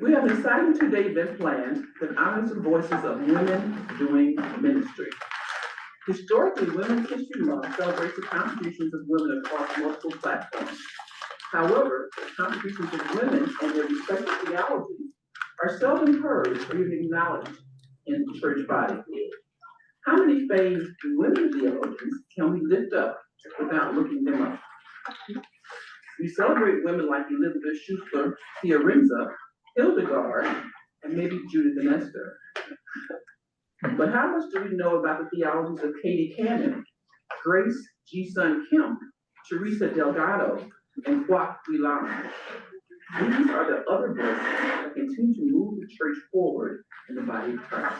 We have an exciting two-day event planned that honors the voices of women doing ministry. Historically, Women's History Month celebrates the contributions of women across multiple platforms. However, the contributions of women and their respective theologies are seldom heard or even acknowledged in the church body. How many famed women theologians can we lift up without looking them up? We celebrate women like Elizabeth Schuster, Fiorenza, Hildegard, and maybe Judith and Esther. But how much do we know about the theologies of Katie Cannon, Grace G. Sun Kim, Teresa Delgado, and Kwak Wilam? These are the other voices that continue to move the church forward in the body of Christ.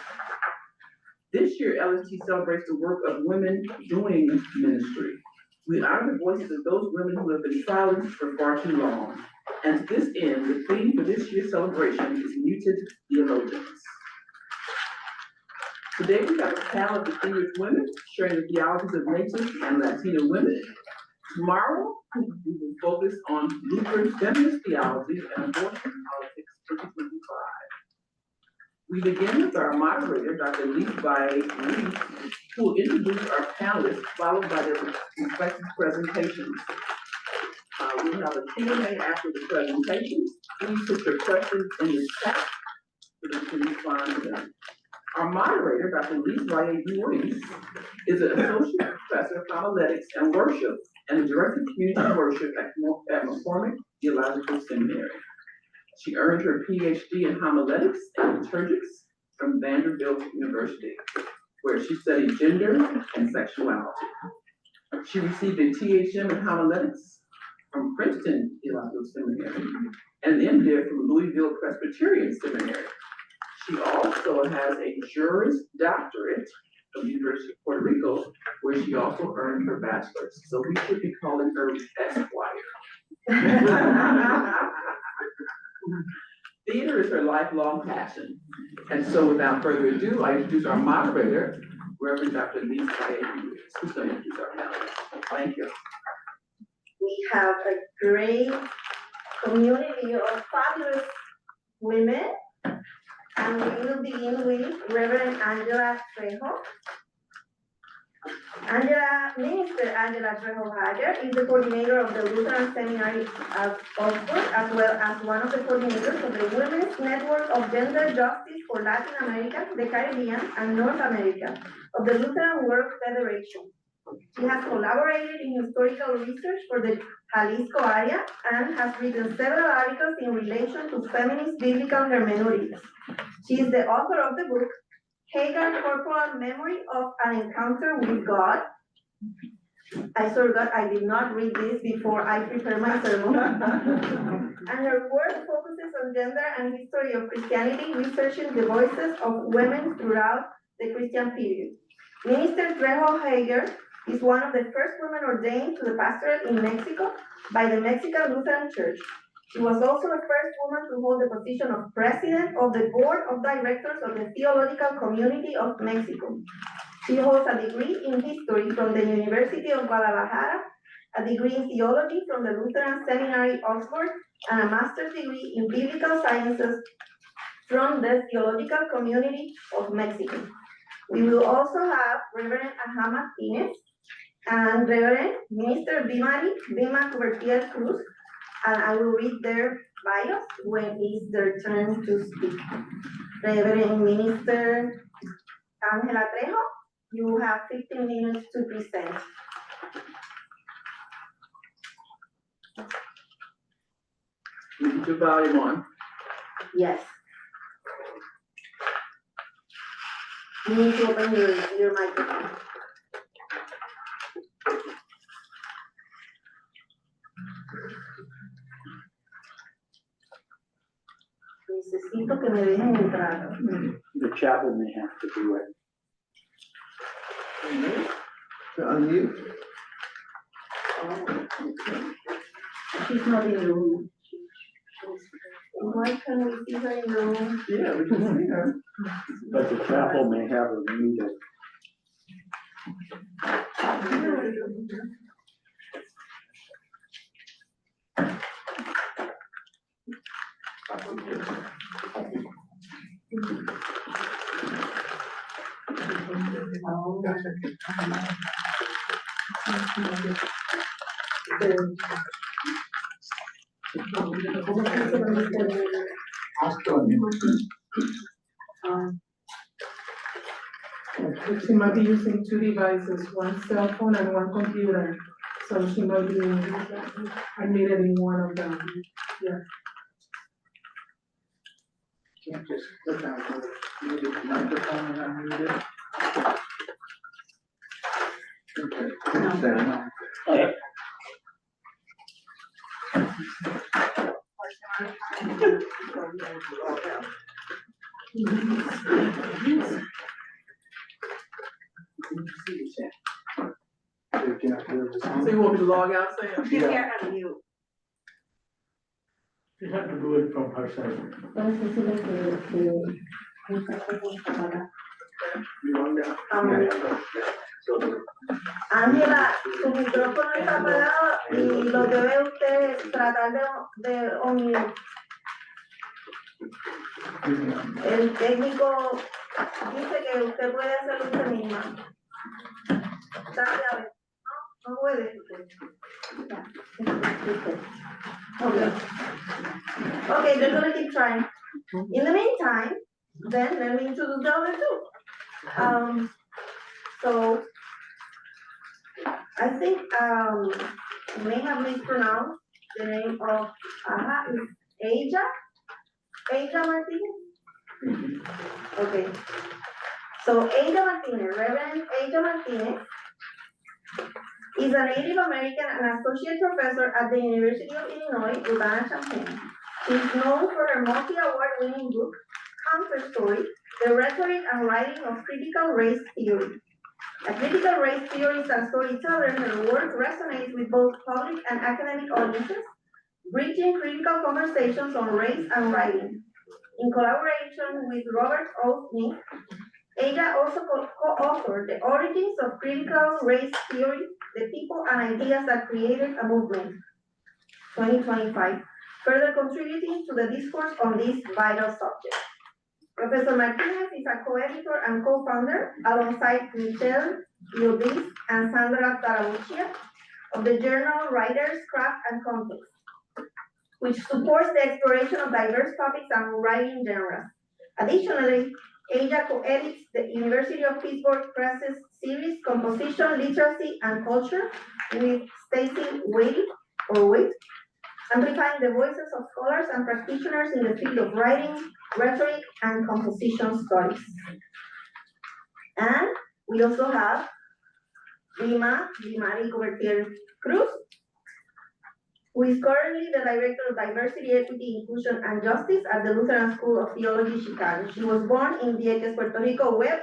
This year, LST celebrates the work of women doing ministry. We honor the voices of those women who have been silenced for far too long. And to this end, the theme for this year's celebration is Muted Theologians. Today, we have a panel of distinguished women sharing the theologies of Native and Latina women. Tomorrow, we will focus on Lutheran feminist theology and abortion politics 2025. We begin with our moderator, Dr. Levi Reese, who will introduce our panelists, followed by their respective presentations. We'll have a Q&A after the presentations. Please put your questions in the chat so that we can respond to them. Our moderator, Dr. Levi Reese, is an associate professor of homiletics and worship and the director of community worship at McCormick Theological Seminary. She earned her PhD in homiletics and liturgics from Vanderbilt University, where she studied gender and sexuality. She received a THM in homiletics from Princeton Theological Seminary and an MDiv from Louisville Presbyterian Seminary. She also has a Juris Doctorate from the University of Puerto Rico, where she also earned her bachelor's. So we should be calling her Esquire. Theater is her lifelong passion. And so without further ado, I introduce our moderator, Reverend Dr. Levi Reese, who's going to introduce our panelists. Thank you. We have a great community of fabulous women. And we will begin with Reverend Angela Trejo. Minister Angela Trejo Hager is the coordinator of the Lutheran Seminary of Oxford, as well as one of the coordinators of the Women's Network of Gender Justice for Latin America, the Caribbean, and North America of the Lutheran World Federation. She has collaborated in historical research for the Jalisco area and has written several articles in relation to feminist biblical hermeneutics. She is the author of the book, Hagar Corporal Memory of an Encounter with God. I swear to God, I did not read this before I prepared my sermon. And her work focuses on gender and history of Christianity, researching the voices of women throughout the Christian period. Minister Trejo Hager is one of the first women ordained to the pastorate in Mexico by the Mexican Lutheran Church. She was also the first woman to hold the position of president of the board of directors of the Theological Community of Mexico. She holds a degree in history from the University of Guadalajara, a degree in theology from the Lutheran Seminary Oxford, and a master's degree in biblical sciences from the Theological Community of Mexico. We will also have Reverend Aha Martinez and Reverend Minister Bima Cubertier Cruz, and I will read their bios when it's their turn to speak. Reverend Minister Angela Trejo, you have 15 minutes to present. Put your volume on. Yes. You need to open your microphone. Necesito que me dejen entrar. The chapel may have to do it. To unmute. She's not in the room. Why can't we see her in the room? Yeah, we can see her. But the chapel may have her muted. She might be using two devices, one cell phone and one computer. So she might be admitted in one of them. Yeah. Can't just click on the muted microphone and unmute it. Okay. So you want me to log out, Sam? You can't unmute. You have to do it from her side. You logged out? Ángela, su micrófono está apagado y lo debe usted tratar de unmute. El técnico dice que usted puede hacerlo usted misma. Dale a ver. No puede. Okay. Okay, they're gonna keep trying. In the meantime, then let me introduce the other two. So I think may have mispronounced the name of is Aja Martinez. Okay. So Aja Martinez, Reverend Aja Martinez, is a Native American and associate professor at the University of Illinois, Urbana-Champaign. She is known for her multi-award-winning book, Counter Story: The Rhetoric and Writing of Critical Race Theory. A critical race theorist and storyteller, her work resonates with both public and academic audiences, bridging critical conversations on race and writing. In collaboration with Robert O. Smith, Aja also co-authored The Origins of Critical Race Theory, The People and Ideas That Created a Movement, 2025, further contributing to the discourse on this vital subject. Professor Martinez is a co-editor and co-founder, alongside Michelle Llobis and Sandra Tarabuccia, of the journal Writers, Craft and Context, which supports the exploration of diverse topics and writing genres. Additionally, Aja co-edits the University of Pittsburgh Press's series Composition, Literacy, and Culture with Stacy Witt, amplifying the voices of scholars and practitioners in the field of writing, rhetoric, and composition studies. And we also have Rima Cruz, who is currently the Director of Diversity, Equity, Inclusion, and Justice at the Lutheran School of Theology, Chicago. She was born in Vieques, Puerto Rico, a period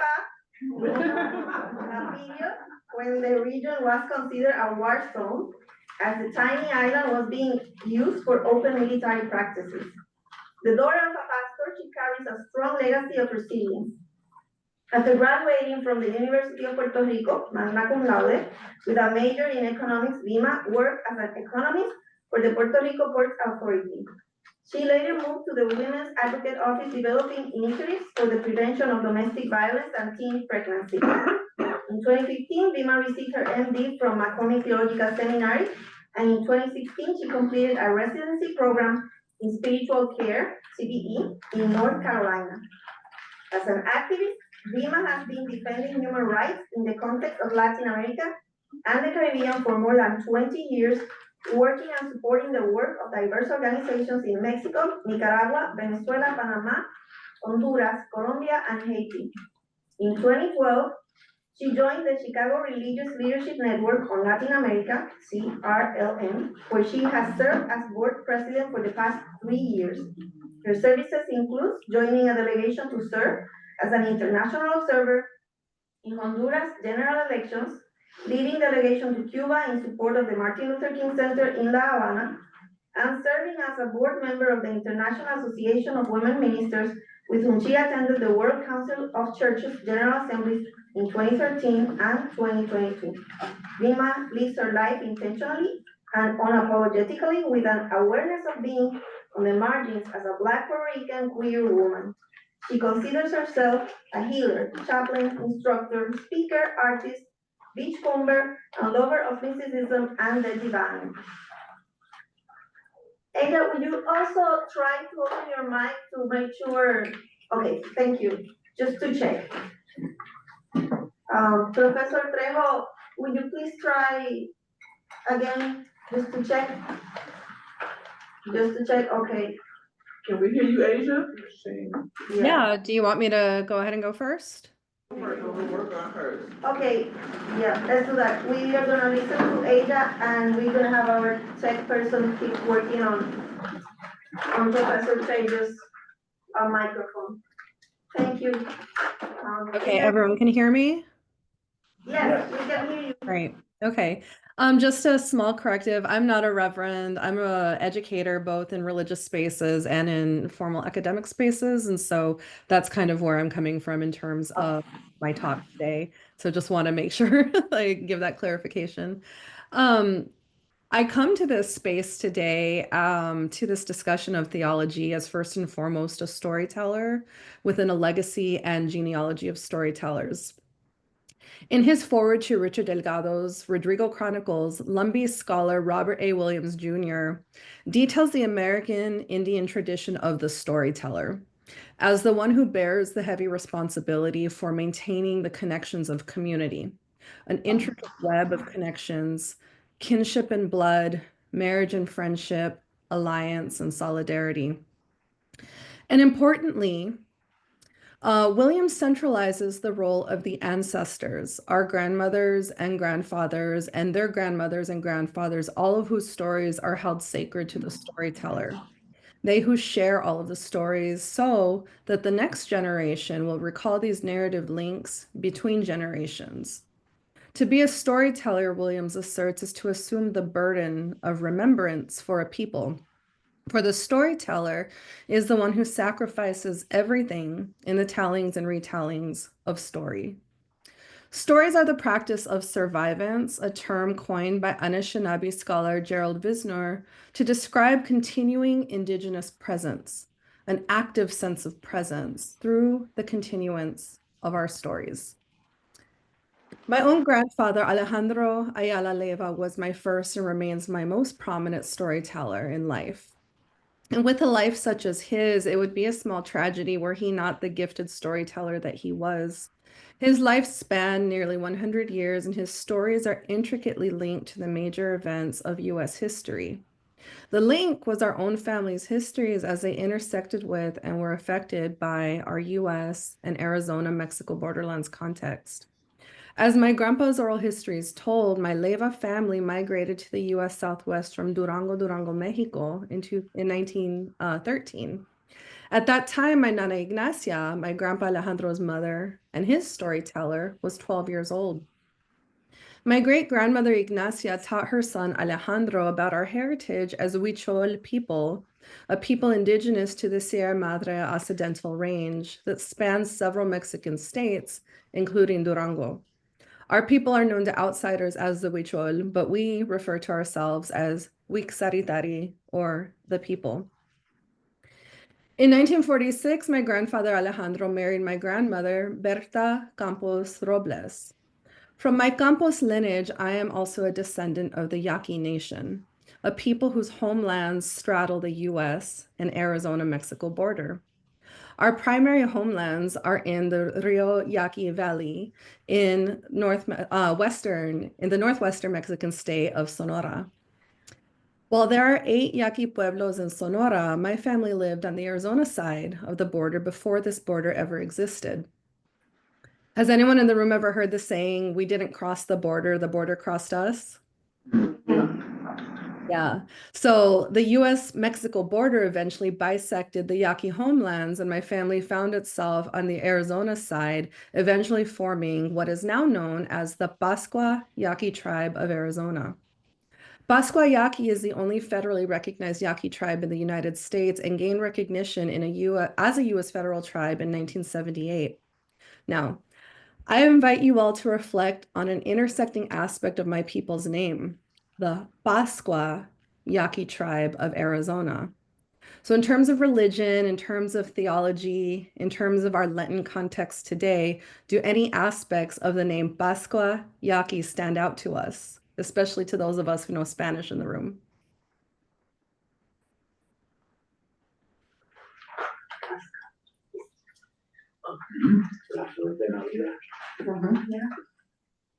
when the region was considered a war zone, as the tiny island was being used for open military practices. The daughter of a pastor, she carries a strong legacy of resilience. After graduating from the University of Puerto Rico, magna cum laude, with a major in economics, Lima worked as an economist for the Puerto Rico Ports Authority. She later moved to the Women's Advocate Office, developing initiatives for the prevention of domestic violence and teen pregnancy. In 2015, Lima received her MD from McCormick Theological Seminary, and in 2016, she completed a residency program in spiritual care, CBE, in North Carolina. As an activist, Lima has been defending human rights in the context of Latin America and the Caribbean for more than 20 years, working and supporting the work of diverse organizations in Mexico, Nicaragua, Venezuela, Panama, Honduras, Colombia, and Haiti. In 2012, she joined the Chicago Religious Leadership Network on Latin America, CRLN, where she has served as board president for the past 3 years. Her services include joining a delegation to serve as an international observer in Honduras general elections, leading delegation to Cuba in support of the Martin Luther King Center in La Habana, and serving as a board member of the International Association of Women Ministers, with whom she attended the World Council of Churches General Assemblies in 2013 and 2022. Lima lives her life intentionally and unapologetically, with an awareness of being on the margins as a Black Puerto Rican queer woman. She considers herself a healer, chaplain, instructor, speaker, artist, beachcomber, and lover of mysticism and the divine. Ada, would you also try to open your mic to make sure? Okay, thank you. Just to check. Professor Trejo, would you please try again, just to check? Just to check, okay. Can we hear you, Asia? Yeah, do you want me to go ahead and go first? We'll work on hers. Okay, yeah, let's do that. We are gonna listen to Ada and we're gonna have our tech person keep working on Professor Trejo's microphone. Thank you. Okay, Ada, everyone can hear me? yes, we can hear you. Great. Okay. Just a small corrective. I'm not a reverend. I'm an educator both in religious spaces and in formal academic spaces. And so that's kind of where I'm coming from in terms of my talk today. So just want to make sure I give that clarification. I come to this space today, to this discussion of theology as first and foremost a storyteller within a legacy and genealogy of storytellers. In his foreword to Richard Delgado's Rodrigo Chronicles, Lumbee scholar Robert A. Williams Jr. details the American Indian tradition of the storyteller as the one who bears the heavy responsibility for maintaining the connections of community, an intricate web of connections, kinship and blood, marriage and friendship, alliance and solidarity. And importantly, Williams centralizes the role of the ancestors, our grandmothers and grandfathers, and their grandmothers and grandfathers, all of whose stories are held sacred to the storyteller. They who share all of the stories so that the next generation will recall these narrative links between generations. To be a storyteller, Williams asserts, is to assume the burden of remembrance for a people. For the storyteller is the one who sacrifices everything in the tellings and retellings of story. Stories are the practice of survivance, a term coined by Anishinaabe scholar Gerald Visnor to describe continuing Indigenous presence, an active sense of presence through the continuance of our stories. My own grandfather, Alejandro Ayala Leyva, was my first and remains my most prominent storyteller in life. And with a life such as his, it would be a small tragedy were he not the gifted storyteller that he was. His life spanned nearly 100 years, and his stories are intricately linked to the major events of U.S. history. The link was our own family's histories as they intersected with and were affected by our U.S. and Arizona-Mexico borderlands context. As my grandpa's oral histories told, my Leyva family migrated to the U.S. Southwest from Durango, Mexico in 1913. At that time, my Nana Ignacia, my grandpa Alejandro's mother, and his storyteller, was 12 years old. My great-grandmother Ignacia taught her son Alejandro about our heritage as Huichol people, a people indigenous to the Sierra Madre Occidental Range that spans several Mexican states, including Durango. Our people are known to outsiders as the Huichol, but we refer to ourselves as Huixaritari, or the people. In 1946, my grandfather Alejandro married my grandmother, Berta Campos Robles. From my Campos lineage, I am also a descendant of the Yaqui Nation, a people whose homelands straddle the U.S. and Arizona-Mexico border. Our primary homelands are in the Rio Yaqui Valley in the northwestern Mexican state of Sonora. While there are 8 Yaqui pueblos in Sonora, my family lived on the Arizona side of the border before this border ever existed. Has anyone in the room ever heard the saying, "We didn't cross the border crossed us"? Yeah. So the US-Mexico border eventually bisected the Yaqui homelands, and my family found itself on the Arizona side, eventually forming what is now known as the Pascua Yaqui tribe of Arizona. Pascua Yaqui is the only federally recognized Yaqui tribe in the United States and gained recognition as a US federal tribe in 1978. Now, I invite you all to reflect on an intersecting aspect of my people's name, the Pascua Yaqui tribe of Arizona. So in terms of religion, in terms of theology, in terms of our Lenten context today, do any aspects of the name Pascua Yaqui stand out to us, especially to those of us who know Spanish in the room?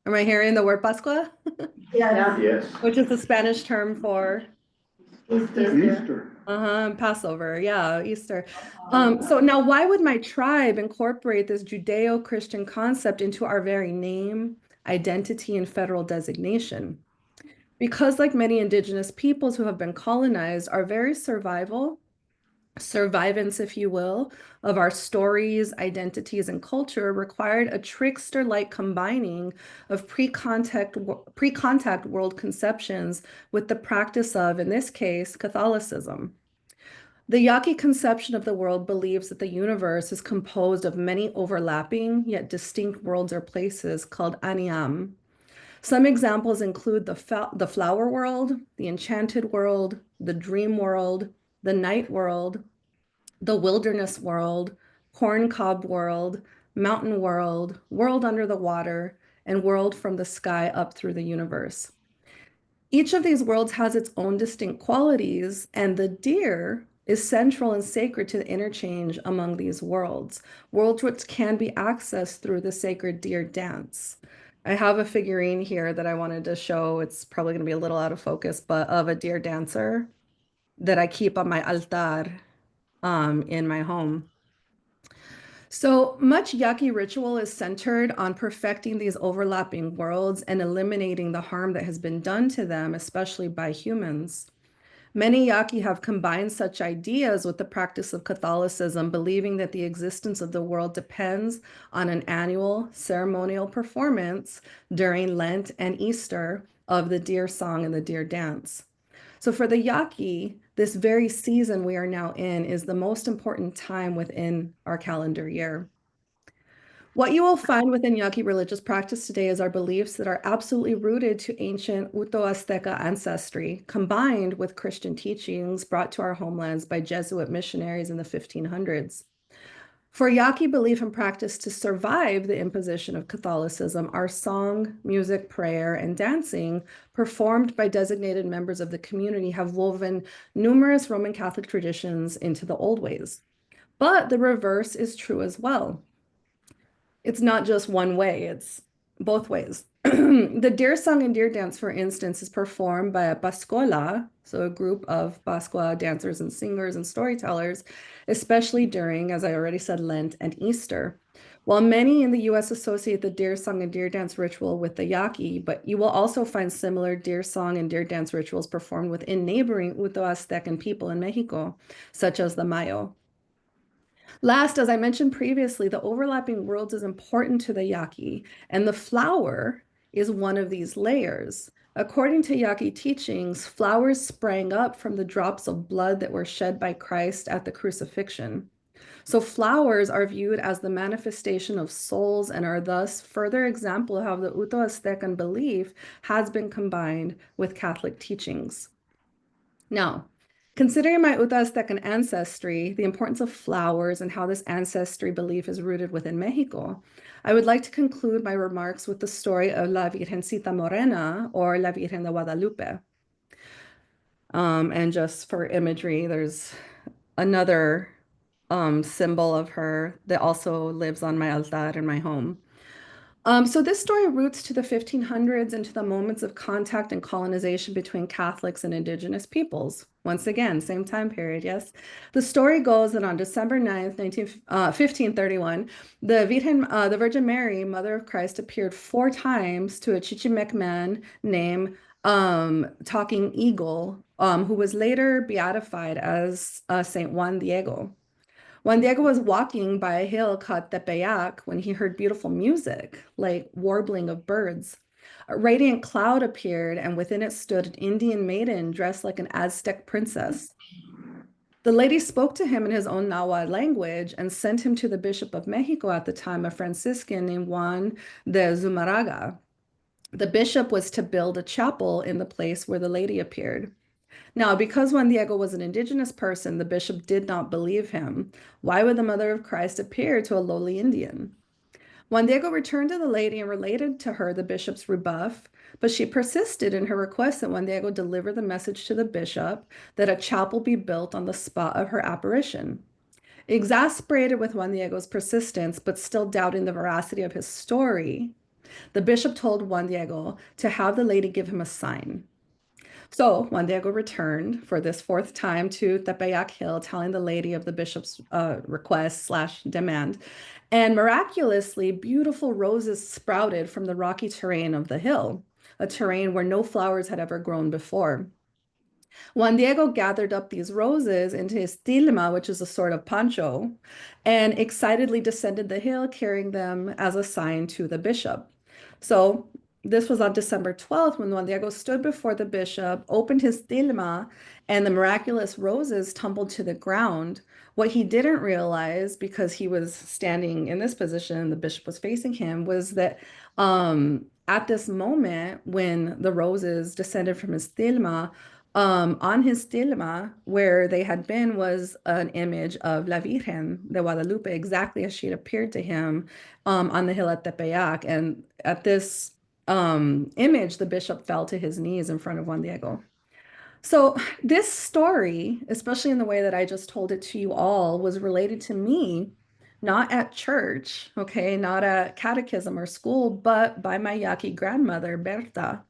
Am I hearing the word Pascua, Yeah. Yes. which is the Spanish term for Easter. Passover, yeah, Easter. So now why would my tribe incorporate this Judeo-Christian concept into our very name, identity, and federal designation? Because like many indigenous peoples who have been colonized, our very survivance, if you will, of our stories, identities, and culture required a trickster-like combining of pre-contact world conceptions with the practice of, in this case, Catholicism. The Yaqui conception of the world believes that the universe is composed of many overlapping yet distinct worlds or places called Aniam. Some examples include the flower world, the enchanted world, the dream world, the night world, the wilderness world, corn cob world, mountain world, world under the water, and world from the sky up through the universe. Each of these worlds has its own distinct qualities, and the deer is central and sacred to the interchange among these worlds which can be accessed through the sacred deer dance. I have a figurine here that I wanted to show. It's probably going to be a little out of focus, but of a deer dancer that I keep on my altar in my home. So much Yaqui ritual is centered on perfecting these overlapping worlds and eliminating the harm that has been done to them, especially by humans. Many Yaqui have combined such ideas with the practice of Catholicism, believing that the existence of the world depends on an annual ceremonial performance during Lent and Easter of the deer song and the deer dance. So for the Yaqui, this very season we are now in is the most important time within our calendar year. What you will find within Yaqui religious practice today is our beliefs that are absolutely rooted to ancient Uto-Azteca ancestry, combined with Christian teachings brought to our homelands by Jesuit missionaries in the 1500s. For Yaqui belief and practice to survive the imposition of Catholicism, our song, music, prayer, and dancing performed by designated members of the community have woven numerous Roman Catholic traditions into the old ways. But the reverse is true as well. It's not just one way, it's both ways. The deer song and deer dance, for instance, is performed by a pascola, so a group of Pascua dancers and singers and storytellers, especially during, as I already said, Lent and Easter. While many in the US associate the deer song and deer dance ritual with the Yaqui, but you will also find similar deer song and deer dance rituals performed within neighboring Uto-Aztecan people in Mexico, such as the Mayo. Last, as I mentioned previously, the overlapping worlds is important to the Yaqui, and the flower is one of these layers. According to Yaqui teachings, flowers sprang up from the drops of blood that were shed by Christ at the crucifixion. So flowers are viewed as the manifestation of souls and are thus further example of how the Uto-Aztecan belief has been combined with Catholic teachings. Now, considering my Uto-Aztecan ancestry, the importance of flowers, and how this ancestry belief is rooted within Mexico, I would like to conclude my remarks with the story of La Virgencita Morena, or La Virgen de Guadalupe. And just for imagery, there's another symbol of her that also lives on my altar in my home. So this story roots to the 1500s and to the moments of contact and colonization between Catholics and indigenous peoples. Once again, same time period, yes. The story goes that on December 9th, 1531, the Virgin Mary, Mother of Christ, appeared 4 times to a Chichimec man named Talking Eagle, who was later beatified as Saint Juan Diego. Juan Diego was walking by a hill called Tepeyac when he heard beautiful music, like warbling of birds. A radiant cloud appeared, and within it stood an Indian maiden dressed like an Aztec princess. The lady spoke to him in his own Nahuatl language and sent him to the Bishop of Mexico at the time, a Franciscan named Juan de Zumaraga. The bishop was to build a chapel in the place where the lady appeared. Now, because Juan Diego was an indigenous person, the bishop did not believe him. Why would the mother of Christ appear to a lowly Indian? Juan Diego returned to the lady and related to her the bishop's rebuff, but she persisted in her request that Juan Diego deliver the message to the bishop that a chapel be built on the spot of her apparition. Exasperated with Juan Diego's persistence, but still doubting the veracity of his story, the bishop told Juan Diego to have the lady give him a sign. So Juan Diego returned for this fourth time to Tepeyac Hill, telling the lady of the bishop's request slash demand. And miraculously, beautiful roses sprouted from the rocky terrain of the hill, a terrain where no flowers had ever grown before. Juan Diego gathered up these roses into his tilma, which is a sort of poncho, and excitedly descended the hill, carrying them as a sign to the bishop. So this was on December 12th when Juan Diego stood before the bishop, opened his tilma, and the miraculous roses tumbled to the ground. What he didn't realize, because he was standing in this position, the bishop was facing him, was that at this moment when the roses descended from his tilma, on his tilma, where they had been, was an image of La Virgen de Guadalupe, exactly as she had appeared to him on the hill at Tepeyac. And at this image, the bishop fell to his knees in front of Juan Diego. So this story, especially in the way that I just told it to you all, was related to me, not at church, okay, not at catechism or school, but by my Yaqui grandmother, Berta.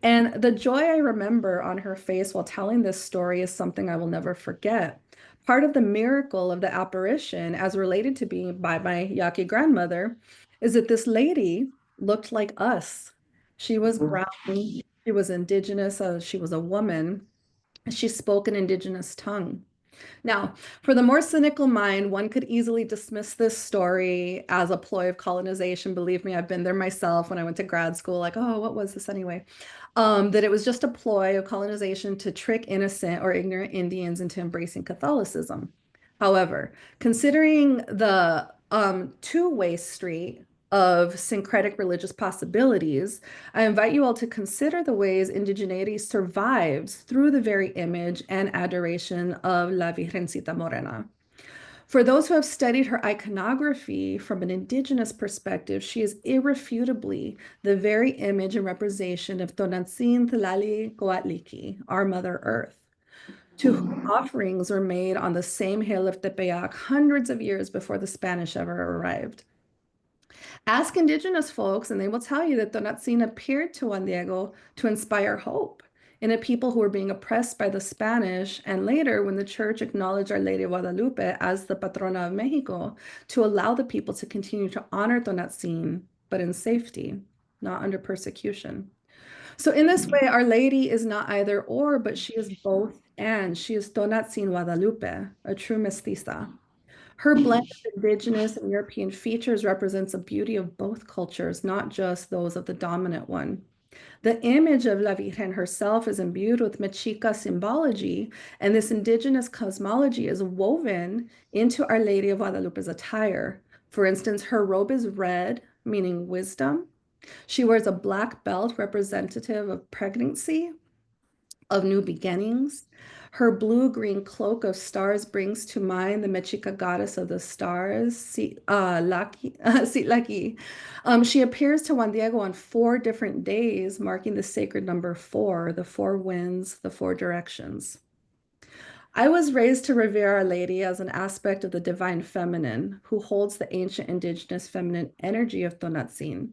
And the joy I remember on her face while telling this story is something I will never forget. Part of the miracle of the apparition, as related to me by my Yaqui grandmother, is that this lady looked like us. She was brown, she was indigenous, she was a woman. She spoke an indigenous tongue. Now, for the more cynical mind, one could easily dismiss this story as a ploy of colonization. Believe me, I've been there myself when I went to grad school, like, oh, what was this anyway? That it was just a ploy of colonization to trick innocent or ignorant Indians into embracing Catholicism. However, considering the two-way street of syncretic religious possibilities, I invite you all to consider the ways indigeneity survives through the very image and adoration of La Virgencita Morena. For those who have studied her iconography from an indigenous perspective, she is irrefutably the very image and representation of Tonantzin Tlalali Coatliki, our Mother Earth, to whom offerings were made on the same hill of Tepeyac hundreds of years before the Spanish ever arrived. Ask indigenous folks, and they will tell you that Tonantzin appeared to Juan Diego to inspire hope in a people who were being oppressed by the Spanish, and later, when the church acknowledged Our Lady of Guadalupe as the patrona of Mexico, to allow the people to continue to honor Tonantzin, but in safety, not under persecution. So in this way, Our Lady is not either or, but she is both and. She is Tonantzin Guadalupe, a true mestiza. Her blend of indigenous and European features represents a beauty of both cultures, not just those of the dominant one. The image of La Virgen herself is imbued with Mexica symbology, and this indigenous cosmology is woven into Our Lady of Guadalupe's attire. For instance, her robe is red, meaning wisdom. She wears a black belt representative of pregnancy, of new beginnings. Her blue-green cloak of stars brings to mind the Mexica goddess of the stars, Citlali. She appears to Juan Diego on 4 different days, marking the sacred number 4, the 4 winds, the 4 directions. I was raised to revere Our Lady as an aspect of the divine feminine, who holds the ancient indigenous feminine energy of Tonantzin.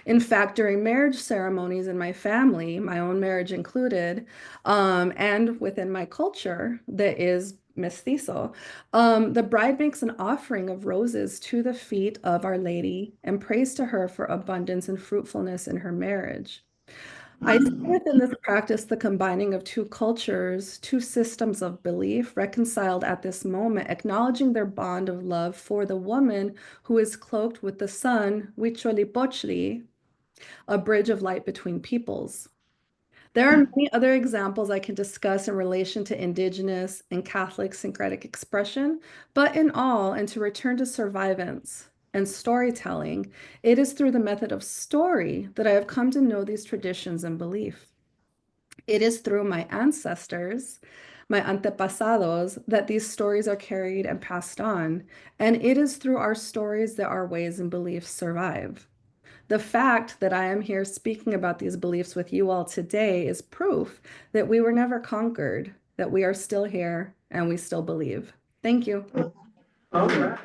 In fact, during marriage ceremonies in my family, my own marriage included, and within my culture that is mestizo, the bride makes an offering of roses to the feet of Our Lady and prays to her for abundance and fruitfulness in her marriage. I see within this practice the combining of 2 cultures, 2 systems of belief reconciled at this moment, acknowledging their bond of love for the woman who is cloaked with the sun, Huitzilopochtli, a bridge of light between peoples. There are many other examples I can discuss in relation to indigenous and Catholic syncretic expression, but in all, and to return to survivance and storytelling, it is through the method of story that I have come to know these traditions and belief. It is through my ancestors, my antepasados, that these stories are carried and passed on, and it is through our stories that our ways and beliefs survive. The fact that I am here speaking about these beliefs with you all today is proof that we were never conquered, that we are still here, and we still believe. Thank you. All right.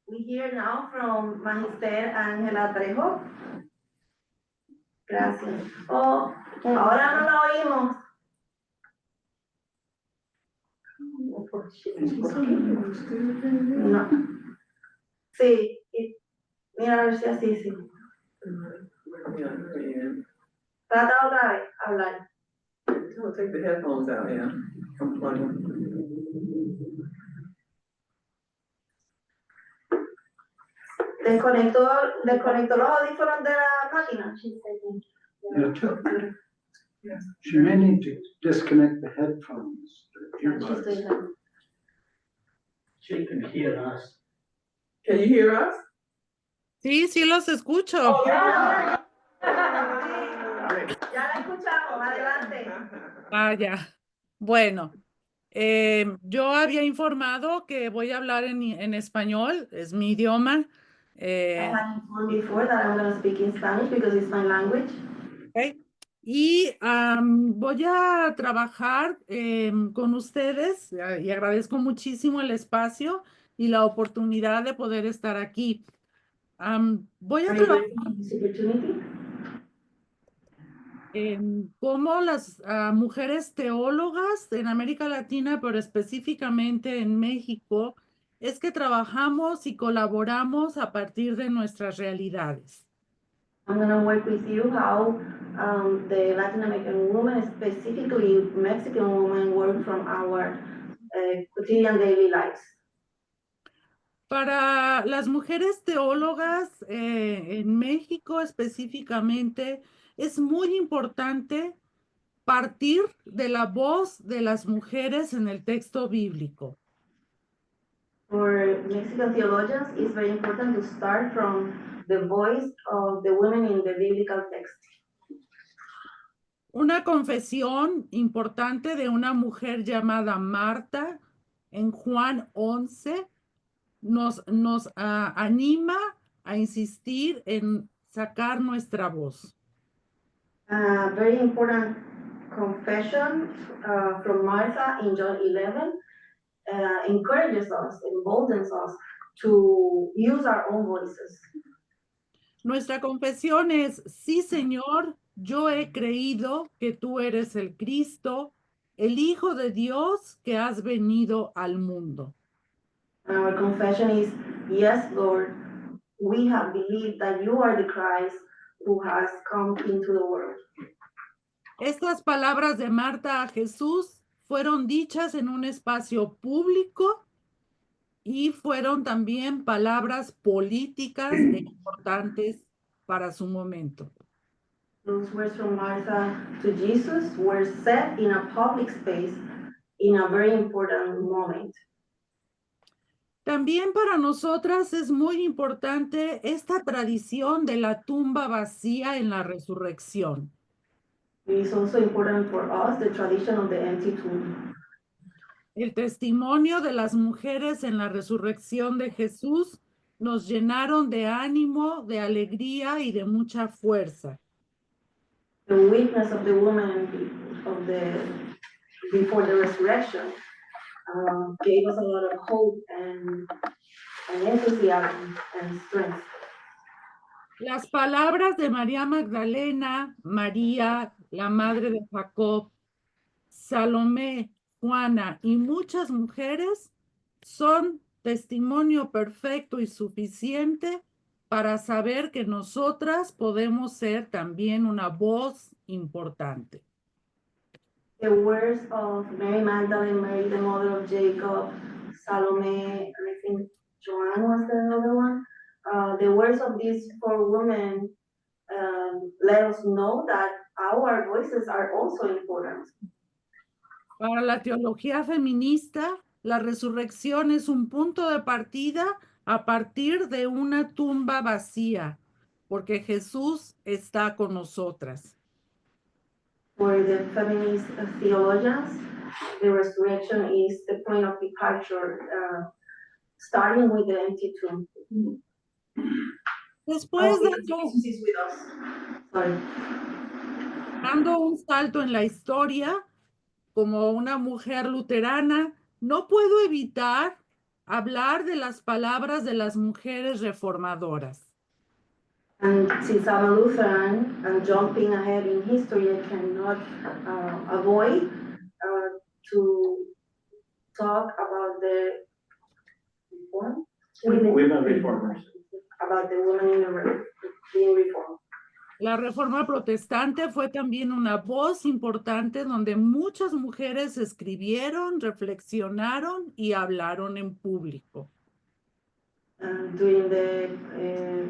We hear now from Magister Ángela Trejo. Gracias. Oh, ahora no la oímos. No. Sí, mira a ver si así, sí. Trata otra vez, hablar. Take the headphones out, yeah. Unplug them. Desconectó los audífonos de la máquina. She may need to disconnect the headphones. the earbuds. She can hear us. Can you hear us? Sí, sí los escucho. Ya la escuchamos, adelante. Vaya. Bueno, yo había informado que voy a hablar en español, es mi idioma. I had informed before that I'm going to speak in Spanish because it's my language. Ok. Y voy a trabajar con ustedes y agradezco muchísimo el espacio y la oportunidad de poder estar aquí. Voy a Are you trabajar ready for this opportunity? en cómo las mujeres teólogas en América Latina, pero específicamente en México, es que trabajamos y colaboramos a partir de nuestras realidades. I'm going to work with you how the Latin American women, specifically Mexican women, work from our quotidian daily lives. Para las mujeres teólogas en México específicamente, es muy importante partir de la voz de las mujeres en el texto bíblico. For Mexican theologians, it's very important to start from the voice of the women in the biblical text. Una confesión importante de una mujer llamada Marta en Juan 11 nos anima a insistir en sacar nuestra voz. Very important confession from Martha in John 11 encourages us, emboldens us to use our own voices. Nuestra confesión es: sí, Señor, yo he creído que tú eres el Cristo, el Hijo de Dios que has venido al mundo. Our confession is, yes, Lord, we have believed that you are the Christ who has come into the world. Estas palabras de Marta a Jesús fueron dichas en un espacio público y fueron también palabras políticas e importantes para su momento. Those words from Martha to Jesus were said in a public space in a very important moment. También para nosotras es muy importante esta tradición de la tumba vacía en la resurrección. It is also important for us, the tradition of the empty tomb. El testimonio de las mujeres en la resurrección de Jesús nos llenaron de ánimo, de alegría y de mucha fuerza. The witness of the woman before the resurrection gave us a lot of hope and enthusiasm and strength. Las palabras de María Magdalena, María, la madre de Jacob, Salomé, Juana y muchas mujeres son testimonio perfecto y suficiente para saber que nosotras podemos ser también una voz importante. The words of Mary Magdalene, Mary the mother of Jacob, Salome, and I think Joanne was the other one. The words of these four women let us know that our voices are also important. Para la teología feminista, la resurrección es un punto de partida a partir de una tumba vacía, porque Jesús está con nosotras. For the feminist theologians, the resurrection is the point of departure, starting with the empty tomb. Después Jesus is with us. Sorry. dando un salto en la historia, como una mujer luterana, no puedo evitar hablar de las palabras de las mujeres reformadoras. And since I'm a Lutheran and jumping ahead in history, I cannot avoid to talk about the reform. Women reformers. About the women in the being reformed. La reforma protestante fue también una voz importante donde muchas mujeres escribieron, reflexionaron y hablaron en público. During the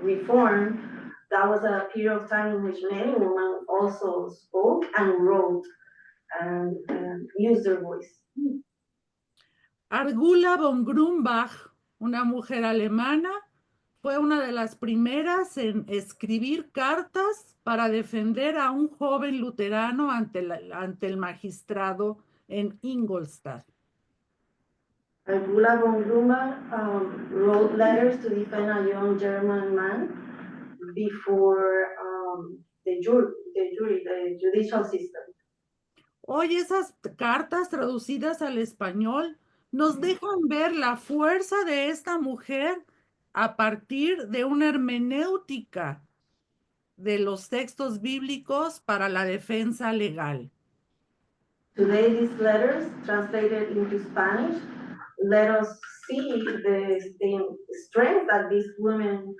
reform, that was a period of time in which many women also spoke and wrote and used their voice. Argula von Grumbach, una mujer alemana, fue una de las primeras en escribir cartas para defender a un joven luterano ante el magistrado en Ingolstadt. Argula von Grumbach wrote letters to defend a young German man before the judicial system. Hoy esas cartas traducidas al español nos dejan ver la fuerza de esta mujer a partir de una hermenéutica de los textos bíblicos para la defensa legal. Today, these letters translated into Spanish let us see the strength that this woman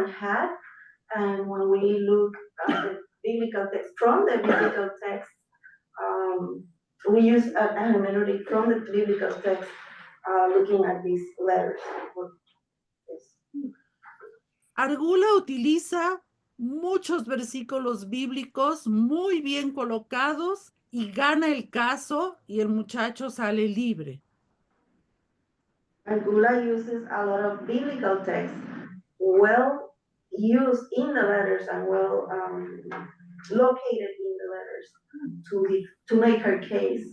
had, and when we look at the biblical text from the biblical text, we use a hermeneutic from the biblical text, looking at these letters. Argula utiliza muchos versículos bíblicos muy bien colocados y gana el caso y el muchacho sale libre. Argula uses a lot of biblical texts, well used in the letters and well located in the letters to make her case.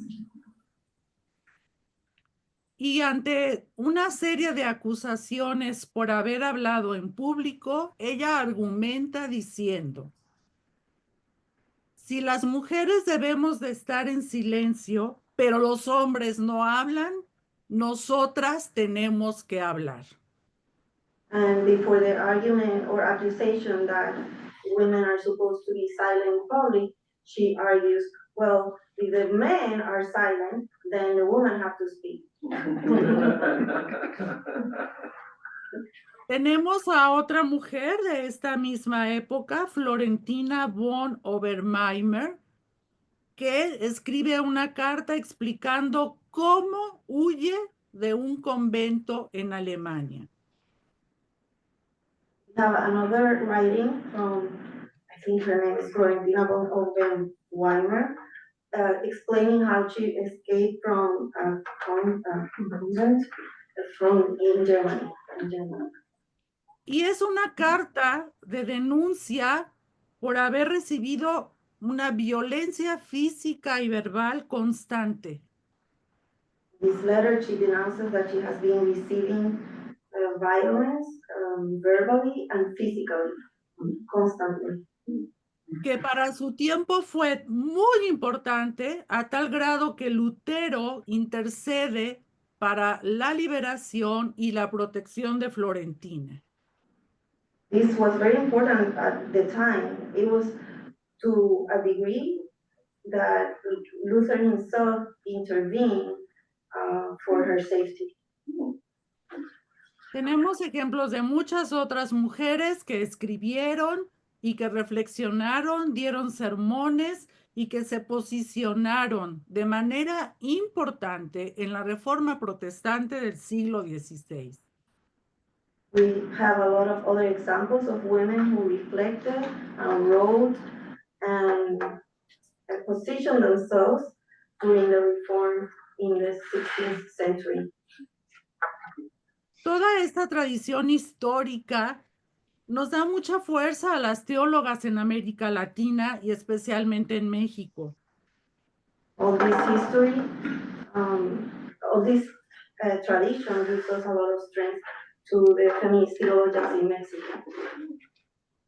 Y ante una serie de acusaciones por haber hablado en público, ella argumenta diciendo: si las mujeres debemos de estar en silencio, pero los hombres no hablan, nosotras tenemos que hablar. And before the argument or accusation that women are supposed to be silent in public, she argues, well, if the men are silent, then the women have to speak. Tenemos a otra mujer de esta misma época, Florentina von Obermeier, que escribe una carta explicando cómo huye de un convento en Alemania. We have another writing from, I think her name is Florentina von Obermeier, explaining how she escaped from a convent in Germany. Y es una carta de denuncia por haber recibido una violencia física y verbal constante. This letter, she denounces that she has been receiving violence verbally and physically, constantly. Que para su tiempo fue muy importante a tal grado que Lutero intercede para la liberación y la protección de Florentina. This was very important at the time. It was to a degree that Luther himself intervened for her safety. Tenemos ejemplos de muchas otras mujeres que escribieron y que reflexionaron, dieron sermones y que se posicionaron de manera importante en la Reforma Protestante del siglo XVI. We have a lot of other examples of women who reflected and wrote and positioned themselves during the Reform in the 16th century. Toda esta tradición histórica nos da mucha fuerza a las teólogas en América Latina y especialmente en México. All this history, all this tradition gives us a lot of strength to the feminist theologians in Mexico.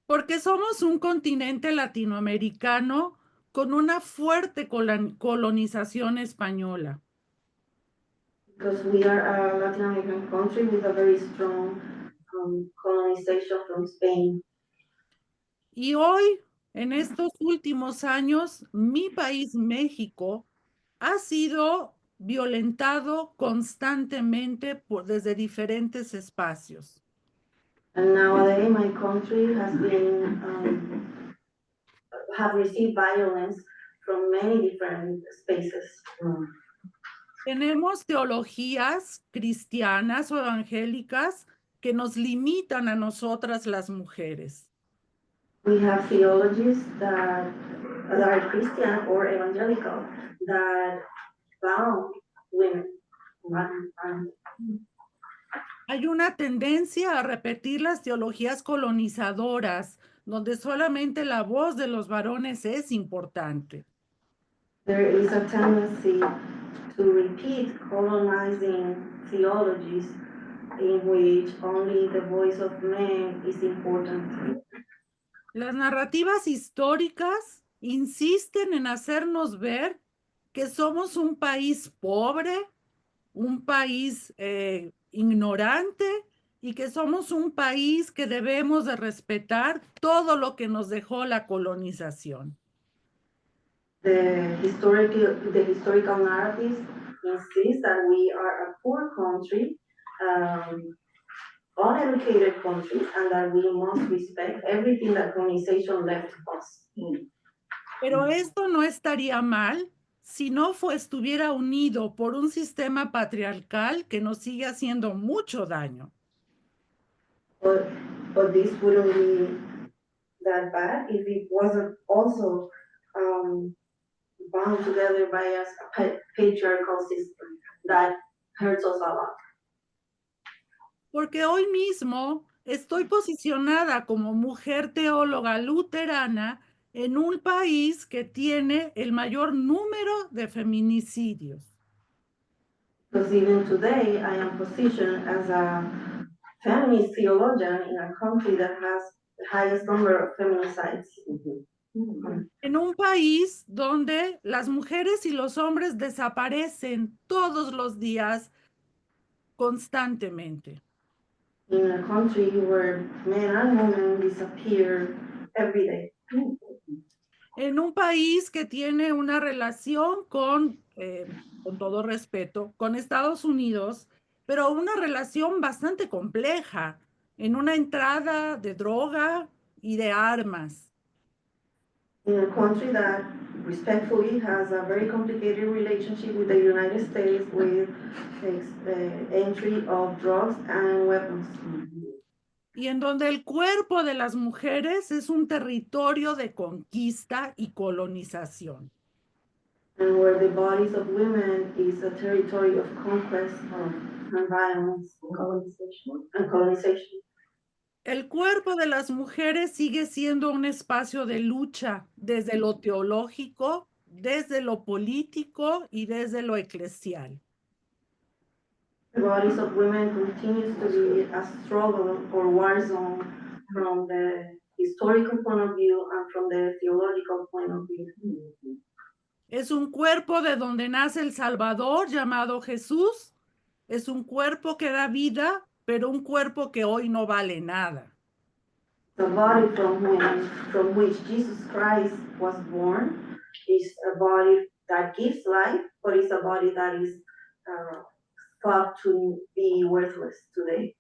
Porque somos un continente latinoamericano con una fuerte colonización española. Because we are a Latin American country with a very strong colonization from Spain. Y hoy, en estos últimos años, mi país, México, ha sido violentado constantemente desde diferentes espacios. And nowadays, my country has been have received violence from many different spaces. Tenemos teologías cristianas o evangélicas que nos limitan a nosotras las mujeres. We have theologies that are Christian or evangelical that bound women. Hay una tendencia a repetir las teologías colonizadoras, donde solamente la voz de los varones es importante. There is a tendency to repeat colonizing theologies in which only the voice of men is important. Las narrativas históricas insisten en hacernos ver que somos un país pobre, un país ignorante y que somos un país que debemos de respetar todo lo que nos dejó la colonización. The historical narratives insist that we are a poor country, uneducated country, and that we must respect everything that colonization left us. Pero esto no estaría mal si no estuviera unido por un sistema patriarcal que nos sigue haciendo mucho daño. But this wouldn't be that bad if it wasn't also bound together by a patriarchal system that hurts us a lot. Porque hoy mismo estoy posicionada como mujer teóloga luterana en un país que tiene el mayor número de feminicidios. Because even today, I am positioned as a feminist theologian in a country that has the highest number of feminicides. En un país donde las mujeres y los hombres desaparecen todos los días constantemente. In a country where men and women disappear every day. En un país que tiene una relación con todo respeto, con Estados Unidos, pero una relación bastante compleja, en una entrada de droga y de armas. In a country that respectfully has a very complicated relationship with the United States with entry of drugs and weapons. Y en donde el cuerpo de las mujeres es un territorio de conquista y colonización. And where the bodies of women is a territory of conquest and violence, colonization. El cuerpo de las mujeres sigue siendo un espacio de lucha desde lo teológico, desde lo político y desde lo eclesial. The bodies of women continues to be a struggle or war zone from the historical point of view and from the theological point of view. Es un cuerpo de donde nace el Salvador llamado Jesús. Es un cuerpo que da vida, pero un cuerpo que hoy no vale nada. The body from which Jesus Christ was born is a body that gives life, but it's a body that is thought to be worthless today.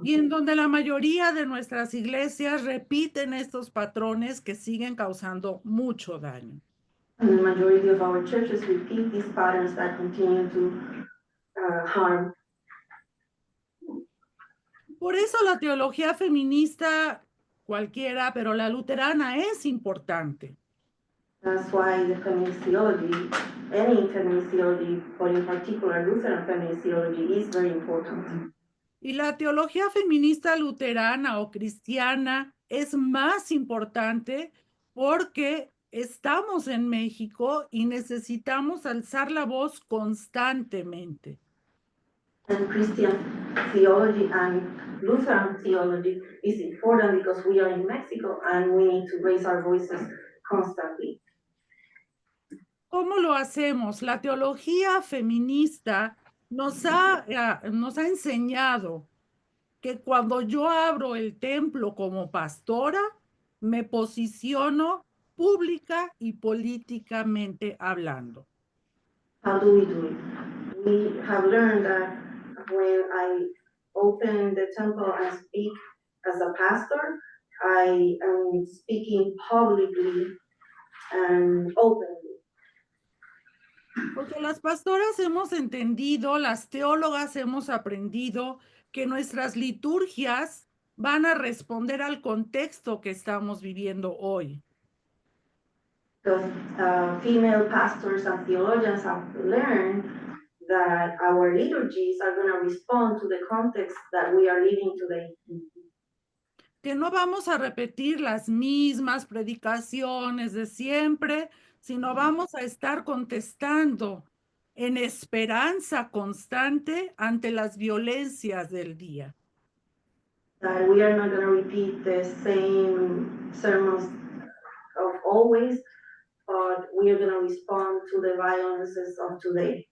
Y en donde la mayoría de nuestras iglesias repiten estos patrones que siguen causando mucho daño. And the majority of our churches repeat these patterns that continue to harm. Por eso la teología feminista, cualquiera, pero la luterana es importante. That's why the feminist theology, any feminist theology, but in particular Lutheran feminist theology, is very important. Y la teología feminista luterana o cristiana es más importante porque estamos en México y necesitamos alzar la voz constantemente. And Christian theology and Lutheran theology is important because we are in Mexico and we need to raise our voices constantly. ¿Cómo lo hacemos? La teología feminista nos ha enseñado que cuando yo abro el templo como pastora, me posiciono pública y políticamente hablando. How do we do it? We have learned that when I open the temple and speak as a pastor, I am speaking publicly and openly. Porque las pastoras hemos entendido, las teólogas hemos aprendido que nuestras liturgias van a responder al contexto que estamos viviendo hoy. Because female pastors and theologians have learned that our liturgies are going to respond to the context that we are living today. Que no vamos a repetir las mismas predicaciones de siempre, sino vamos a estar contestando en esperanza constante ante las violencias del día. That we are not going to repeat the same sermons of always, but we are going to respond to the violences of today.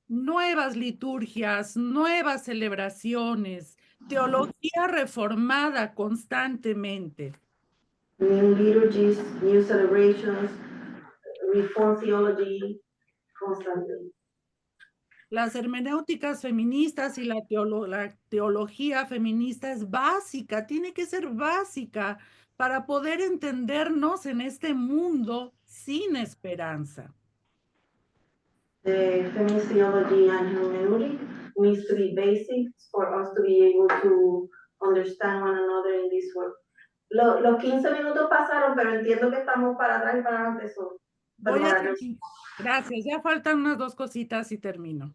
Nuevas liturgias, nuevas celebraciones, teología reformada constantemente. New liturgies, new celebrations, reform theology constantly. Las hermenéuticas feministas y la teología feminista es básica, tiene que ser básica para poder entendernos en este mundo sin esperanza. The feminist theology and hermeneutic needs to be basic for us to be able to understand one another in this world. Los 15 minutos pasaron, pero entiendo que estamos para atrás y para adelante. Gracias, ya faltan unas dos cositas y termino.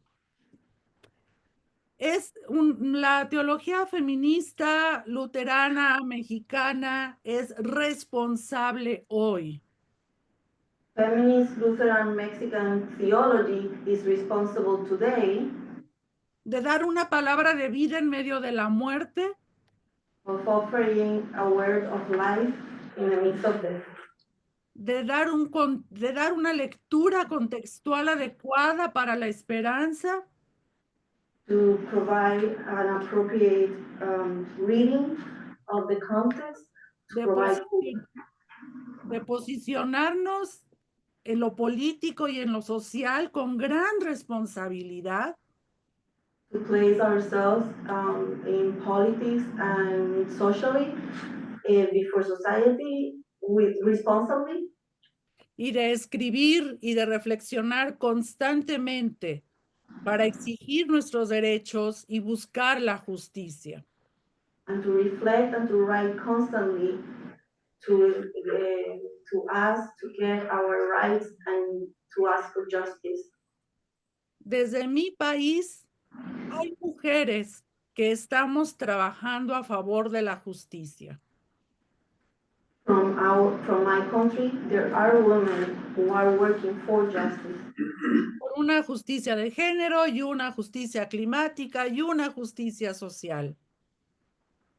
La teología feminista luterana mexicana es responsable hoy. Feminist Lutheran Mexican theology is responsible today de dar una palabra de vida en medio de la muerte, of offering a word of life in the midst of death. de dar una lectura contextual adecuada para la esperanza, To provide an appropriate reading of the context, de posicionarnos en lo político y en lo social con gran responsabilidad, to place ourselves in politics and socially before society responsibly, y de escribir y de reflexionar constantemente para exigir nuestros derechos y buscar la justicia. and to reflect and to write constantly to ask to get our rights and to ask for justice. Desde mi país hay mujeres que estamos trabajando a favor de la justicia. From my country, there are women who are working for justice. Por una justicia de género y una justicia climática y una justicia social.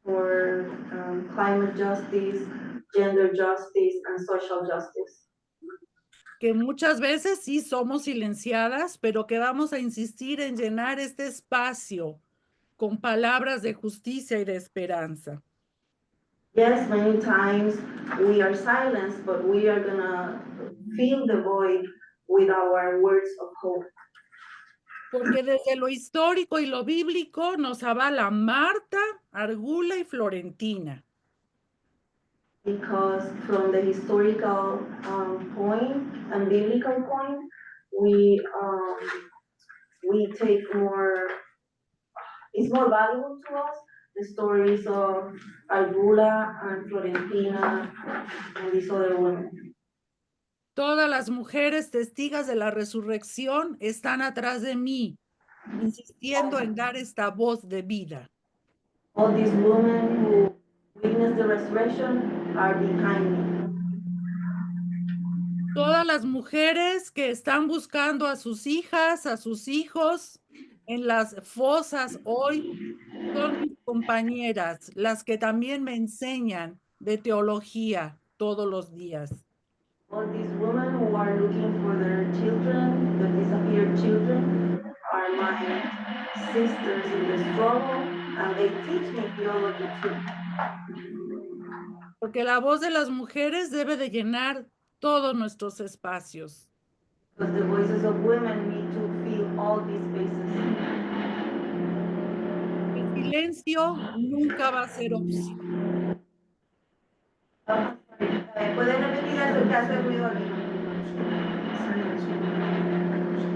For climate justice, gender justice, and social justice. Que muchas veces sí somos silenciadas, pero que vamos a insistir en llenar este espacio con palabras de justicia y de esperanza. Yes, many times we are silenced, but we are gonna fill the void with our words of hope. Porque desde lo histórico y lo bíblico nos avala Marta, Argula y Florentina. Because from the historical point and biblical point, we take more, it's more valuable to us, the stories of Argula and Florentina and these other women. Todas las mujeres testigos de la resurrección están atrás de mí, insistiendo en dar esta voz de vida. All these women who witnessed the resurrection are behind me. Todas las mujeres que están buscando a sus hijas, a sus hijos en las fosas hoy, son mis compañeras, las que también me enseñan de teología todos los días. All these women who are looking for their children, the disappeared children, are my sisters in the struggle, and they teach me theology too. Porque la voz de las mujeres debe de llenar todos nuestros espacios. Because the voices of women need to fill all these spaces. El silencio nunca va a ser opción. ¿Pueden repetir eso que hace ruido aquí?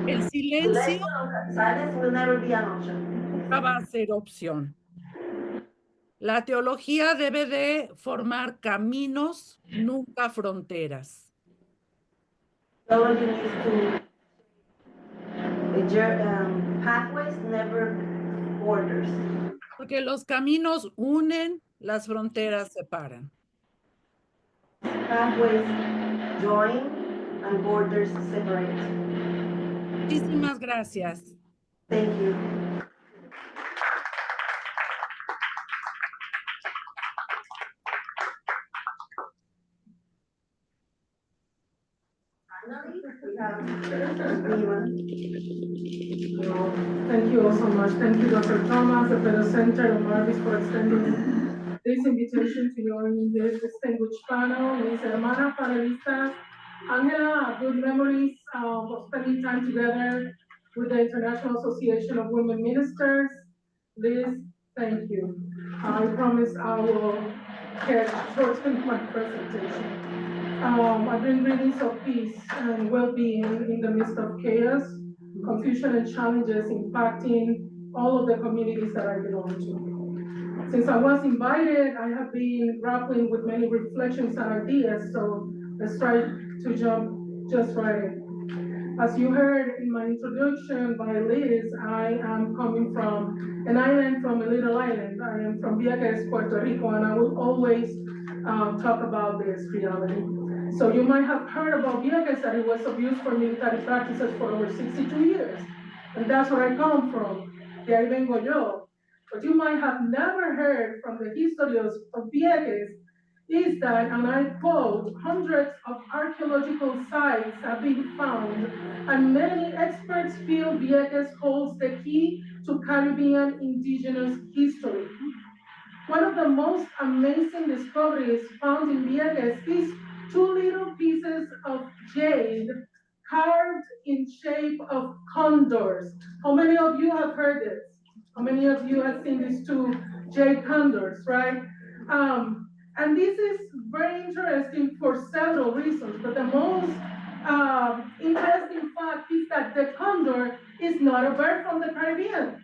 El silencio Silence will never be an option. nunca va a ser opción. La teología debe de formar caminos, nunca fronteras. Theology needs to pathways, never borders. Porque los caminos unen, las fronteras separan. Pathways join and borders separate. Muchísimas gracias. Thank you. Finally, we have Well, thank you all so much. Thank you, Dr. Thomas, the Pedo Center, and Marvis for extending this invitation to join this distinguished panel. Mis hermanas panelistas, Angela, good memories of spending time together with the International Association of Women Ministers. Liz, thank you. I promise I will shorten my presentation. I bring greetings of peace and well-being in the midst of chaos, confusion, and challenges impacting all of the communities that I belong to. Since I was invited, I have been grappling with many reflections and ideas, so let's try to jump just right in. As you heard in my introduction by Liz, I am coming from an island, from a little island. I am from Vieques, Puerto Rico, and I will always talk about this reality. So you might have heard about Vieques, that it was abused for military practices for over 62 years. And that's where I come from, de ahí vengo yo. But you might have never heard from the historians of Vieques is that, and I quote, hundreds of archaeological sites have been found, and many experts feel Vieques holds the key to Caribbean indigenous history. One of the most amazing discoveries found in Vieques is two little pieces of jade carved in shape of condors. How many of you have heard this? How many of you have seen these two jade condors, right? And this is very interesting for several reasons, but the most interesting fact is that the condor is not a bird from the Caribbean.